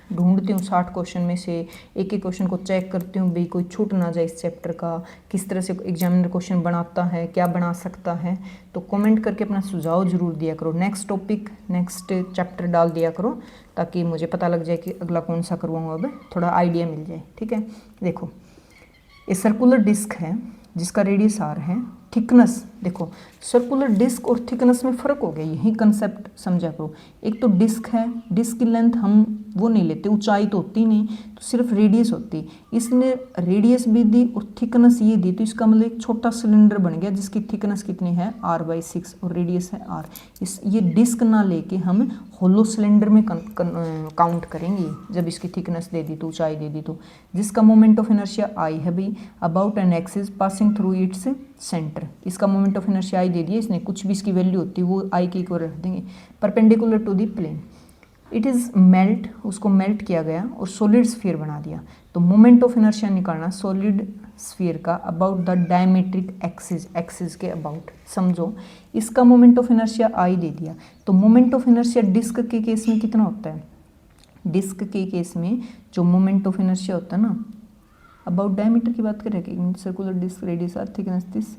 A: ढूंढती हूँ 60 क्वेश्चन में से एक एक क्वेश्चन को चेक करती हूँ भाई, कोई छूट ना जाए इस चैप्टर का, किस तरह से एग्जामिनर क्वेश्चन बनाता है, क्या बना सकता है। तो कमेंट करके अपना सुझाव जरूर दिया करो, नेक्स्ट टॉपिक नेक्स्ट चैप्टर डाल दिया करो, ताकि मुझे पता लग जाए कि अगला कौन सा करवाऊँ, अब थोड़ा आइडिया मिल जाए। ठीक है, देखो ये सर्कुलर डिस्क है जिसका रेडियस r है, थिकनेस देखो सर्कुलर डिस्क और थिकनेस में फ़र्क हो गया, यही कंसेप्ट समझा करो। एक तो डिस्क है, डिस्क की लेंथ हम वो नहीं लेते, ऊंचाई तो होती नहीं, तो सिर्फ रेडियस होती, इसने रेडियस भी दी और थिकनेस ये दी, तो इसका मतलब एक छोटा सिलेंडर बन गया जिसकी थिकनेस कितनी है r/6 और रेडियस है r। ये डिस्क ना लेके हम होलो सिलेंडर में काउंट करेंगे, जब इसकी थिकनेस दे दी तो ऊंचाई दे दी, तो जिसका मोमेंट ऑफ इनर्शिया I है भाई, about an axis passing through its centre, इसका मोमेंट ऑफ इनर्शिया I दे दिया इसने, कुछ भी इसकी वैल्यू होती है वो I के इक्वल रख देंगे, perpendicular to the plane. It is melt, उसको मेल्ट किया गया और सॉलिड स्फीयर बना दिया। तो मोमेंट ऑफ इनर्शिया निकालना सॉलिड स्फीयर का about the diametric axis, axis के अबाउट। समझो इसका मोमेंट ऑफ इनर्शिया आई दे दिया, तो मोमेंट ऑफ इनर्शिया डिस्क के केस में कितना होता है? डिस्क के केस में जो मोमेंट ऑफ इनर्शिया होता है ना, अबाउट डायमीटर की बात करें कि circular disc radius R thickness this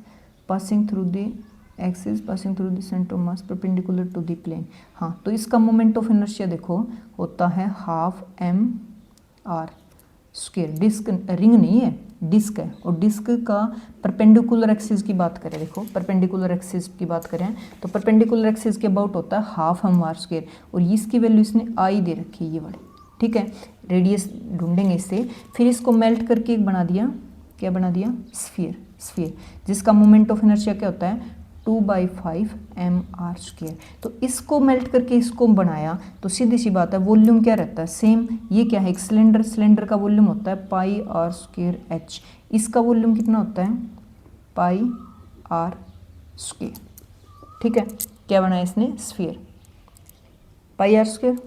A: passing through the axis passing through the centre of mass perpendicular to the plane. हाँ, तो इसका मोमेंट ऑफ इनर्शिया देखो होता है half M R square. Disc ring नहीं है, डिस्क है, और डिस्क का परपेंडिकुलर एक्सिस की बात करें, देखो परपेंडिकुलर एक्सिस की बात करें तो परपेंडिकुलर एक्सिस के अबाउट होता है हाफ एम आर स्क्वायर, और इसकी वैल्यू इसने आई दे रखी है ये वाली, ठीक है। रेडियस ढूंढेंगे इससे, फिर इसको मेल्ट करके एक बना दिया, क्या बना दिया? स्फीयर, स्फीयर जिसका मोमेंट ऑफ इनर्शिया क्या होता है? 2/5 mr स्क्वायर। तो इसको मेल्ट करके इसको बनाया, तो सीधी सी बात है वॉल्यूम क्या रहता है? सेम। ये क्या है? एक सिलेंडर, सिलेंडर का वॉल्यूम होता है पाई आर स्क्वायर एच। इसका वॉल्यूम कितना होता है? पाई आर स्क्वायर, ठीक है। क्या बनाया इसने? Sphere, pi R square.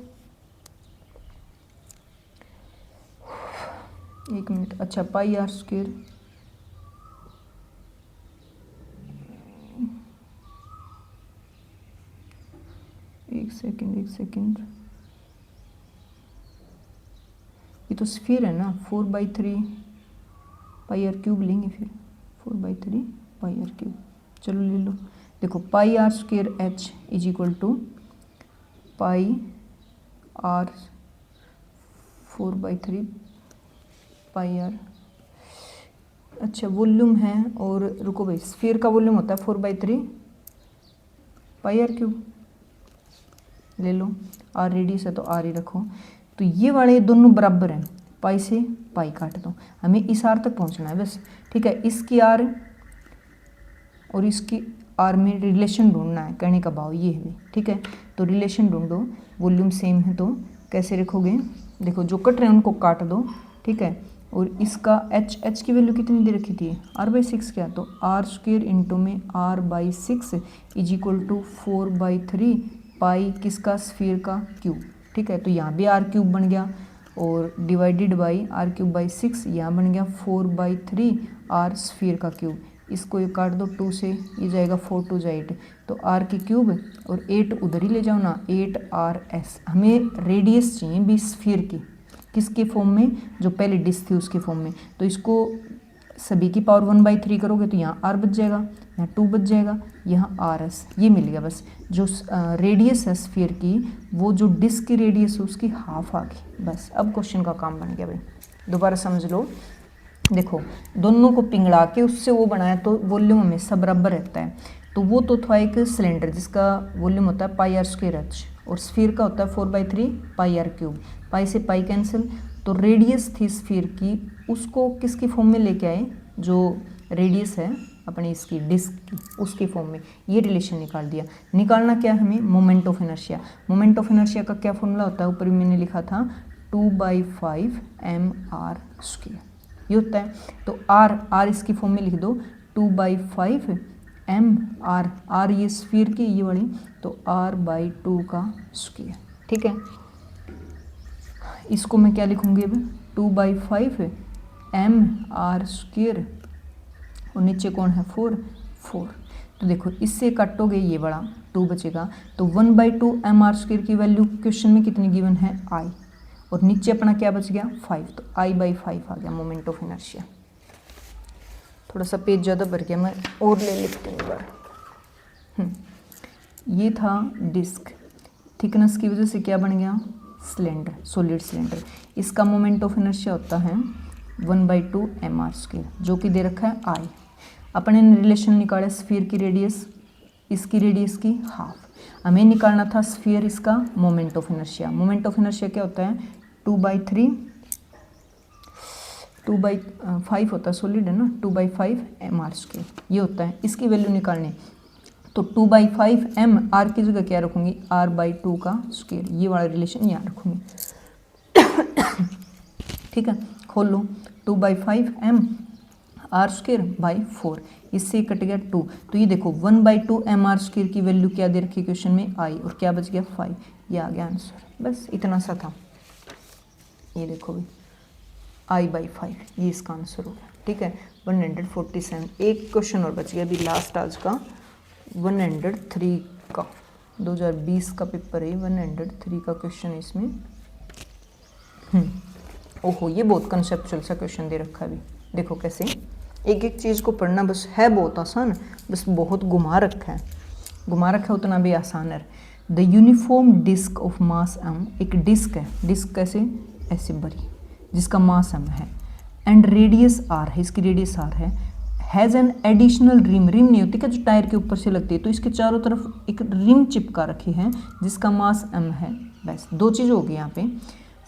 A: एक मिनट, अच्छा पाई आर स्क्वायर, एक सेकेंड, ये तो स्फीयर है ना, 4/3 पाई आर क्यूब लेंगे, फिर 4/3 पाई आर क्यूब, चलो ले लो। देखो pi R square H is equal to pi R 4/3 pi R. अच्छा वॉल्यूम है, और रुको भाई, स्फीयर का वॉल्यूम होता है 4/3 पाई आर क्यूब, ले लो। आर रेडियस है तो आर ही रखो। तो ये वाले दोनों बराबर हैं, पाई से पाई काट दो, हमें इस आर तक पहुंचना है बस, ठीक है। इसकी आर और इसकी आर में रिलेशन ढूंढना है, कहने का भाव ये है, ठीक है। तो रिलेशन ढूंढो, वॉल्यूम सेम है तो कैसे रखोगे? देखो जो कट रहे हैं उनको काट दो, ठीक है। और इसका एच की वैल्यू कितनी दे रखी थी? r/6 क्या? तो आर स्क्वायर इंटू में r/6 इज इक्वल टू 4/3 पाई किसका? स्फीयर का क्यूब, ठीक है। तो यहाँ भी आर क्यूब बन गया, और डिवाइडेड बाई r³/6 यहाँ बन गया 4/3 आर स्फीयर का क्यूब। इसको ये काट दो 2 से, ये जाएगा 4 2 8, तो आर की क्यूब और 8 उधर ही ले जाओ ना, 8RS। हमें रेडियस चाहिए भी स्फीयर की, किसके फॉर्म में? जो पहले डिस्क थी उसके फॉर्म में। तो इसको सभी की पावर 1/3 करोगे तो यहाँ आर बच जाएगा, यहाँ 2 बच जाएगा, यहाँ RS, ये मिल गया बस। जो रेडियस है स्फीयर की, वो जो डिस्क की रेडियस है उसकी हाफ आ गई, बस। अब क्वेश्चन का काम बन गया भाई, दोबारा समझ लो। देखो दोनों को पिंगला के उससे वो बनाया, तो वॉल्यूम हमेशा बराबर रहता है। तो वो तो था एक सिलेंडर जिसका वॉल्यूम होता है पाई आर स्क्वायर एच, और स्फीयर का होता है 4/3 पाई आर क्यूब। पाई से पाई कैंसिल, तो रेडियस थी स्फीयर की, उसको किसकी फॉर्म में लेके आए? जो रेडियस है अपनी इसकी डिस्क की, उसकी फॉर्म में ये रिलेशन निकाल दिया। निकालना क्या है हमें? Moment of inertia. Moment of inertia का क्या फॉर्मूला होता है? ऊपर भी मैंने लिखा था 2/5 mr स्क्वायर, ये होता है। तो आर इसकी फॉर्म में लिख दो 2/5 mr, आर ये स्फीयर की ये वाली, तो r/2 का स्क्वायर, ठीक है। इसको मैं क्या लिखूंगी अब? 2/5 mr स्क्वायर, और नीचे कौन है? 4। तो देखो इससे काटोगे ये बड़ा 2 बचेगा, तो 1/2 mr स्क्वायर की वैल्यू क्वेश्चन में कितनी गिवन है? I, और नीचे अपना क्या बच गया? 5, तो I/5 आ गया मोमेंट ऑफ इनर्शिया। थोड़ा सा पेज ज़्यादा भर गया, मैं और ले लेती हूँ एक बार। ये था डिस्क, थिकनेस की वजह से क्या बन गया? Cylinder, solid cylinder. इसका मोमेंट ऑफ इनर्शिया होता है 1/2 mr स्क्वायर, जो कि दे रखा है I। अपने ने रिलेशन निकाला स्फीयर की रेडियस, इसकी रेडियस की हाफ। हमें निकालना था स्फीयर इसका moment of inertia. Moment of inertia क्या होता है? 2/5 होता है, सॉलिड है ना, 2/5 mr स्क्वायर ये होता है। इसकी वैल्यू निकालने, तो 2/5 m, r की जगह क्या रखूँगी? r/2 का स्क्वायर, ये वाला रिलेशन यहाँ रखूँगी, ठीक है। खोल लो, 2/5 m आर स्क्र बाई 4, इससे कट गया 2। तो ये देखो 1/2 एम आर स्क्र की वैल्यू क्या दे रखी है क्वेश्चन में, आई, और क्या बच गया 5, ये आ गया आंसर। बस इतना सा था, ये देखो भी I/5, ये इसका आंसर हो गया। ठीक है, 147। एक क्वेश्चन और बच गया अभी लास्ट आज का, 103 का, 2020 का पेपर है, 103 का क्वेश्चन है इसमें। ओहो, ये बहुत कंसेप्चुअल सा क्वेश्चन दे रखा है अभी, देखो कैसे एक एक चीज़ को पढ़ना बस है बहुत आसान, बस बहुत घुमा रखा है उतना भी आसान है। The uniform disc of mass m, एक डिस्क है, डिस्क कैसे ऐसे बड़ी, जिसका मास m है, एंड रेडियस r है, इसकी रेडियस r है, has an additional rim, rim नहीं होती क्या जो टायर के ऊपर से लगती है, तो इसके चारों तरफ एक रिम चिपका रखी है जिसका मास m है। बस दो चीज़ होगी यहाँ पे,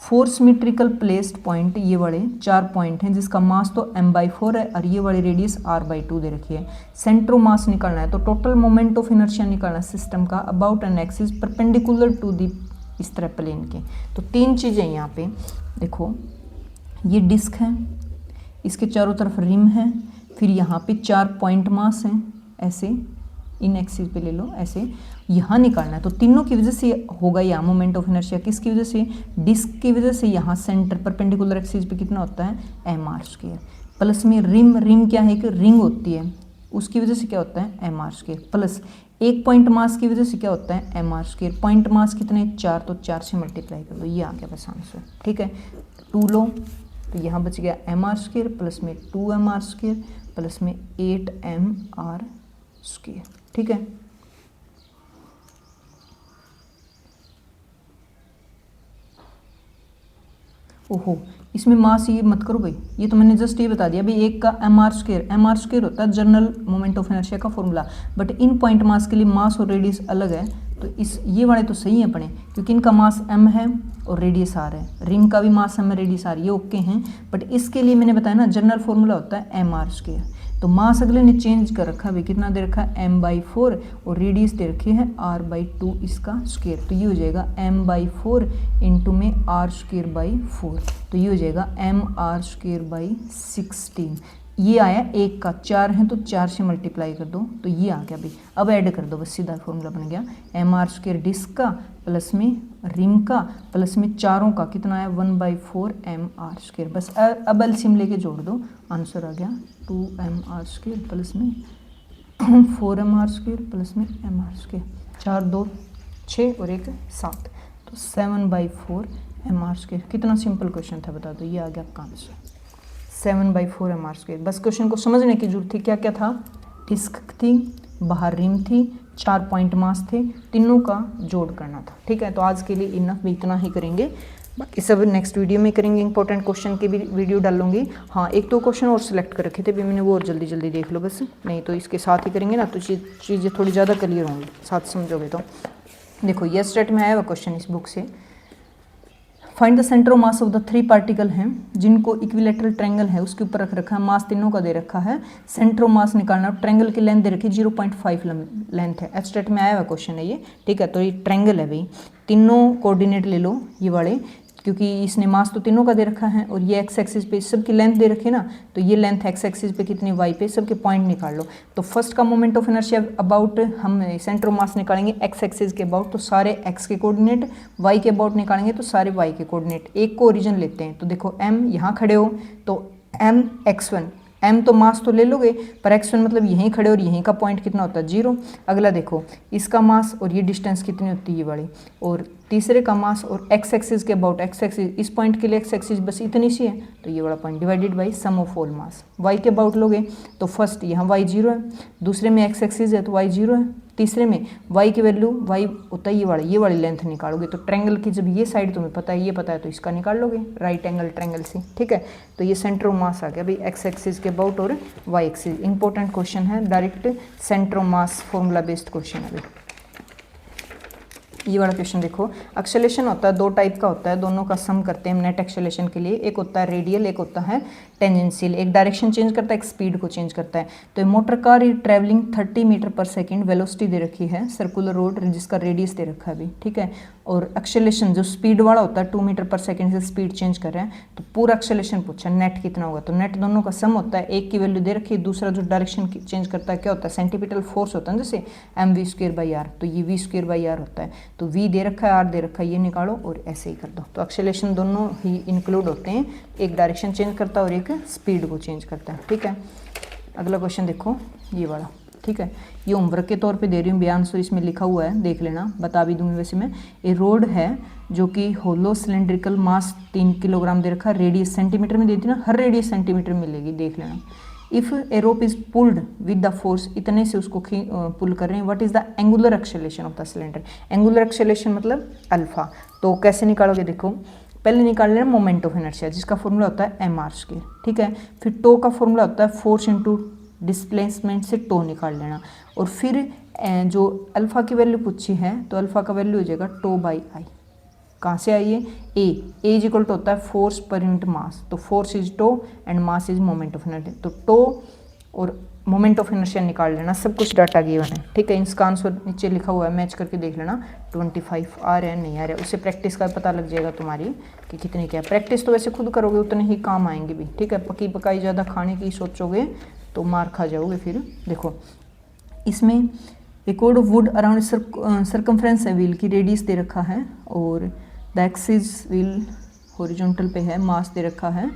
A: 4 सिमेट्रिकल प्लेस्ड पॉइंट, ये वाले 4 पॉइंट हैं जिसका मास तो m/4 है, और ये वाली रेडियस r/2 दे रखी है। सेंट्रो मास निकालना है, तो टोटल मोमेंट ऑफ इनर्शिया निकालना है सिस्टम का about an axis perpendicular to the, इस तरह प्लेन के। तो 3 चीज़ें यहाँ पे देखो, ये डिस्क है, इसके चारों तरफ रिम है, फिर यहाँ पे 4 पॉइंट मास हैं ऐसे, इन एक्सिस पे ले लो ऐसे, यहाँ निकालना है। तो तीनों की वजह से होगा यहाँ मोमेंट ऑफ इनर्शिया, किसकी वजह से, डिस्क की वजह से। यहाँ सेंटर परपेंडिकुलर एक्सिस पे कितना होता है mr², प्लस में रिम, रिम क्या है, एक रिंग होती है, उसकी वजह से क्या होता है mr², प्लस एक पॉइंट मास की वजह से क्या होता है mr²। पॉइंट मास कितने 4, तो 4 से मल्टीप्लाई कर दो, ये आ गया बस आंसर। ठीक है, 2 लो, तो यहाँ बच गया mr² प्लस में 2mr² प्लस में 8mr²। ठीक है, ओहो, इसमें मास ये मत करो भाई, ये तो मैंने जस्ट ये बता दिया भाई, एक का mr² होता है जनरल मोमेंट ऑफ इनर्शिया का formula, but in point mass के लिए मास और रेडियस अलग है। तो इस ये वाले तो सही है अपने, क्योंकि इनका मास m है और रेडियस r है, रिंग का भी मास m है, रेडियस r, ये ओके हैं। बट इसके लिए मैंने बताया ना जनरल फॉर्मूला होता है mr², तो मास अगले ने चेंज कर रखा है, कितना दे रखा है m/4, और रेडियस दे रखी है r/2 इसका स्क्वायर। तो ये हो जाएगा m/4 इंटू में r²/4, तो ये हो जाएगा mr²/16। ये आया एक का, 4 हैं तो 4 से मल्टीप्लाई कर दो, तो ये आ गया भाई। अब ऐड कर दो, बस सीधा फॉर्मूला बन गया, mr² डिस्क का प्लस में रिम का प्लस में चारों का, कितना आया 1/4 mr²। बस अब एलसीएम लेके जोड़ दो, आंसर आ गया 2mr² प्लस में 4mr² प्लस में mr², 4 2 6 और 1 7, तो 7/4 mr²। कितना सिंपल क्वेश्चन था बता दो, ये आ गया आपका आंसर 7/4 mr²। बस क्वेश्चन को समझने की जरूरत थी, क्या क्या था, डिस्क थी, बाहर रिम थी, 4 पॉइंट मास थे, तीनों का जोड़ करना था। ठीक है, तो आज के लिए इनफ भी इतना ही करेंगे, बाकी सब नेक्स्ट वीडियो में करेंगे। इंपॉर्टेंट क्वेश्चन की भी वीडियो डालूंगी। हाँ, एक दो क्वेश्चन और सिलेक्ट कर रखे थे भी मैंने, वो और जल्दी जल्दी देख लो बस, नहीं तो इसके साथ ही करेंगे ना, तो चीज़ें थोड़ी ज़्यादा क्लियर होंगी, साथ समझोगे तो। देखो ये स्टेट में आया हुआ क्वेश्चन इस बुक से, find the centre of mass of the 3 particle हैं जिनको इक्विलेटरल ट्रायंगल है उसके ऊपर रख रखा है, मास तीनों का दे रखा है, सेंटर ऑफ मास निकालना, ट्रायंगल की लेंथ दे रखी है 0.5 लेंथ है, एस्टेट में आया हुआ क्वेश्चन है ये। ठीक है, तो ये ट्रायंगल है भाई, तीनों कोऑर्डिनेट ले लो ये वाले, क्योंकि इसने मास तो तीनों का दे रखा है, और ये एक्स एक्सिस पे सबकी लेंथ दे रखी है ना, तो ये लेंथ एक्स एक्सिस पे कितनी वाई पे, सबके पॉइंट निकाल लो। तो फर्स्ट का मोमेंट ऑफ इनर्शिया अबाउट, हम सेंटर ऑफ मास निकालेंगे एक्स एक्सिस के अबाउट, तो सारे एक्स के कोऑर्डिनेट, वाई के अबाउट निकालेंगे तो सारे वाई के कोऑर्डिनेट। एक को ओरिजिन लेते हैं, तो देखो एम यहाँ खड़े हो तो एम x1, एम तो मास तो ले लोगे, पर x1 मतलब यहीं खड़े और यहीं का पॉइंट कितना होता है 0। अगला देखो इसका मास और ये डिस्टेंस कितनी होती है ये वाली, और तीसरे का मास और x एक्सिस के अबाउट, x एक्सिस इस पॉइंट के लिए x एक्सिस बस इतनी सी है, तो ये वाला point divided by sum of all mass. y के अबाउट लोगे तो फर्स्ट यहाँ y 0 है, दूसरे में x एक्सिस है तो y 0 है, तीसरे में y की वैल्यू y होता है ये वाली लेंथ निकालोगे। तो ट्रायंगल की जब ये साइड तुम्हें पता है, ये पता है, तो इसका निकाल लोगे राइट एंगल ट्रायंगल से। ठीक है, तो ये सेंटर ऑफ मास आ गया भाई, x एक्सिस के अबाउट और y एक्सिस। इंपॉर्टेंट क्वेश्चन है, direct centre of mass formula based question है भाई। ये वाला क्वेश्चन देखो, एक्सेलेरेशन होता है 2 टाइप का होता है, दोनों का सम करते हैं हम नेट एक्सेलेरेशन के लिए, एक होता है रेडियल, एक होता है टेंजेंशियल, एक डायरेक्शन चेंज करता है, एक स्पीड को चेंज करता है। तो मोटर कार ट्रैवलिंग 30 मीटर पर सेकंड, वेलोसिटी दे रखी है, सर्कुलर रोड जिसका रेडियस दे रखा है अभी। ठीक है, और एक्सेलेरेशन जो स्पीड वाला होता है 2 मीटर पर सेकंड से स्पीड चेंज कर रहे हैं, तो पूरा एक्सेलेरेशन पूछा नेट कितना होगा, तो नेट दोनों का सम होता है, एक की वैल्यू दे रखी है, दूसरा जो डायरेक्शन चेंज करता है क्या होता है, सेंटीपिटल फोर्स होता है जैसे mv²/r, तो ये v²/r होता है, तो v दे रखा है r दे रखा है, ये निकालो और ऐसे ही कर दो। तो एक्सेलेरेशन दोनों ही इंक्लूड होते हैं, एक डायरेक्शन चेंज करता है और एक स्पीड को चेंज करता है, ठीक है। अगला क्वेश्चन देखो ये वाला, ठीक है, ये होमवर्क के तौर पे दे रही हूँ, बयान सो इसमें लिखा हुआ है, देख लेना, बता भी दूंगी वैसे मैं। ये रोड है जो कि होलो सिलेंड्रिकल मास 3 किलोग्राम दे रखा है, रेडियस सेंटीमीटर में देती ना, हर रेडियस सेंटीमीटर में मिलेगी, देख लेना। If A rope is pulled with the force, इतने से उसको पुल कर रहे हैं, what is the angular acceleration of the cylinder, angular acceleration मतलब अल्फा। तो कैसे निकालोगे, देखो पहले निकाल लेना मोमेंट ऑफ इनर्शिया, जिसका फॉर्मूला होता है mr², ठीक है। फिर टो का फॉर्मूला होता है फोर्स इंटू डिस्प्लेसमेंट से टो निकाल लेना, और फिर जो अल्फ़ा की वैल्यू पूछी है, तो अल्फ़ा का वैल्यू हो जाएगा टो/आई। कहाँ से आई है, ए इज इक्वल टू होता है फोर्स पर यूनिट मास, तो फोर्स इज टो and mass is moment of inertia, तो टो और मोमेंट ऑफ इनर्शिया निकाल लेना, सब कुछ डाटा गिवन है, ठीक है। इसका आंसर नीचे लिखा हुआ है, मैच करके देख लेना, 25 आ रहा है नहीं आ रहा है, उससे प्रैक्टिस का पता लग जाएगा तुम्हारी कि कितनी क्या। प्रैक्टिस तो वैसे खुद करोगे उतने ही काम आएंगे भी, ठीक है। पकी पकाई ज़्यादा खाने की सोचोगे तो मार खा जाओगे फिर। देखो इसमें a cord of wood around circumference है, व्हील की रेडियस दे रखा है, और द एक्सिस व्हील हॉरिजॉन्टल पे है, मास दे रखा है,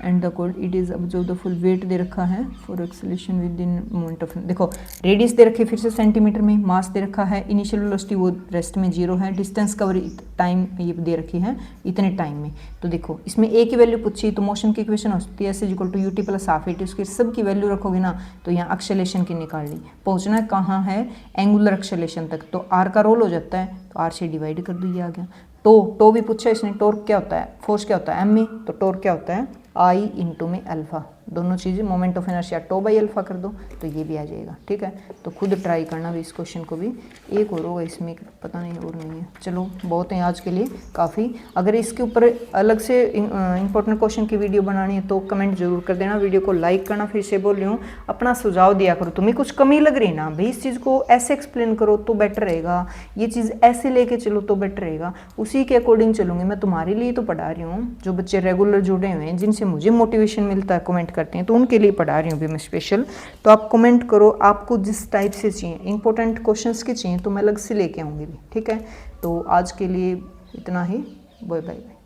A: and the code it is जो द फुल वेट दे रखा है for acceleration with in moment of, देखो रेडियस दे रखी है फिर से सेंटीमीटर में, मास दे रखा है, इनिशियल वेलोसिटी वो रेस्ट में 0 है, डिस्टेंस कवर टाइम ये दे रखी है इतने टाइम में। तो देखो इसमें ए की वैल्यू पूछी, तो मोशन की इक्वेशन होती है s=ut + हाफ at, उसके सब की वैल्यू रखोगे ना, तो यहाँ एक्सेलेरेशन की निकाल ली, पहुँचना कहाँ है एंगुलर एक्सेलेरेशन तक, तो r का रोल हो जाता है, तो r से डिवाइड कर दो, ये आ गया। टो भी पूछा इसने, टॉर्क क्या होता है, फोर्स क्या होता है m में, तो टॉर्क क्या होता है आई इंटू में अल्फा, दोनों चीज़ें मोमेंट ऑफ इनर्शिया टो/अल्फा कर दो, तो ये भी आ जाएगा, ठीक है। तो खुद ट्राई करना भी इस क्वेश्चन को भी, एक और होगा इसमें पता नहीं और नहीं है, चलो बहुत है आज के लिए काफ़ी। अगर इसके ऊपर अलग से इंपॉर्टेंट क्वेश्चन की वीडियो बनानी है तो कमेंट जरूर कर देना, वीडियो को लाइक करना, फिर से बोल रही हूँ अपना सुझाव दिया करो, तुम्हें कुछ कमी लग रही ना भाई इस चीज़ को ऐसे एक्सप्लेन करो तो बेटर रहेगा, ये चीज़ ऐसे लेके चलो तो बेटर रहेगा, उसी के अकॉर्डिंग चलूँगी। मैं तुम्हारे लिए तो पढ़ा रही हूँ, जो बच्चे रेगुलर जुड़े हुए हैं जिनसे मुझे मोटिवेशन मिलता है, कमेंट करते हैं, तो उनके लिए पढ़ा रही हूँ भी मैं स्पेशल। तो आप कमेंट करो आपको जिस टाइप से चाहिए, इंपॉर्टेंट क्वेश्चंस के चाहिए तो मैं अलग से लेके आऊँगी भी, ठीक है। तो आज के लिए इतना ही, बाय बाय।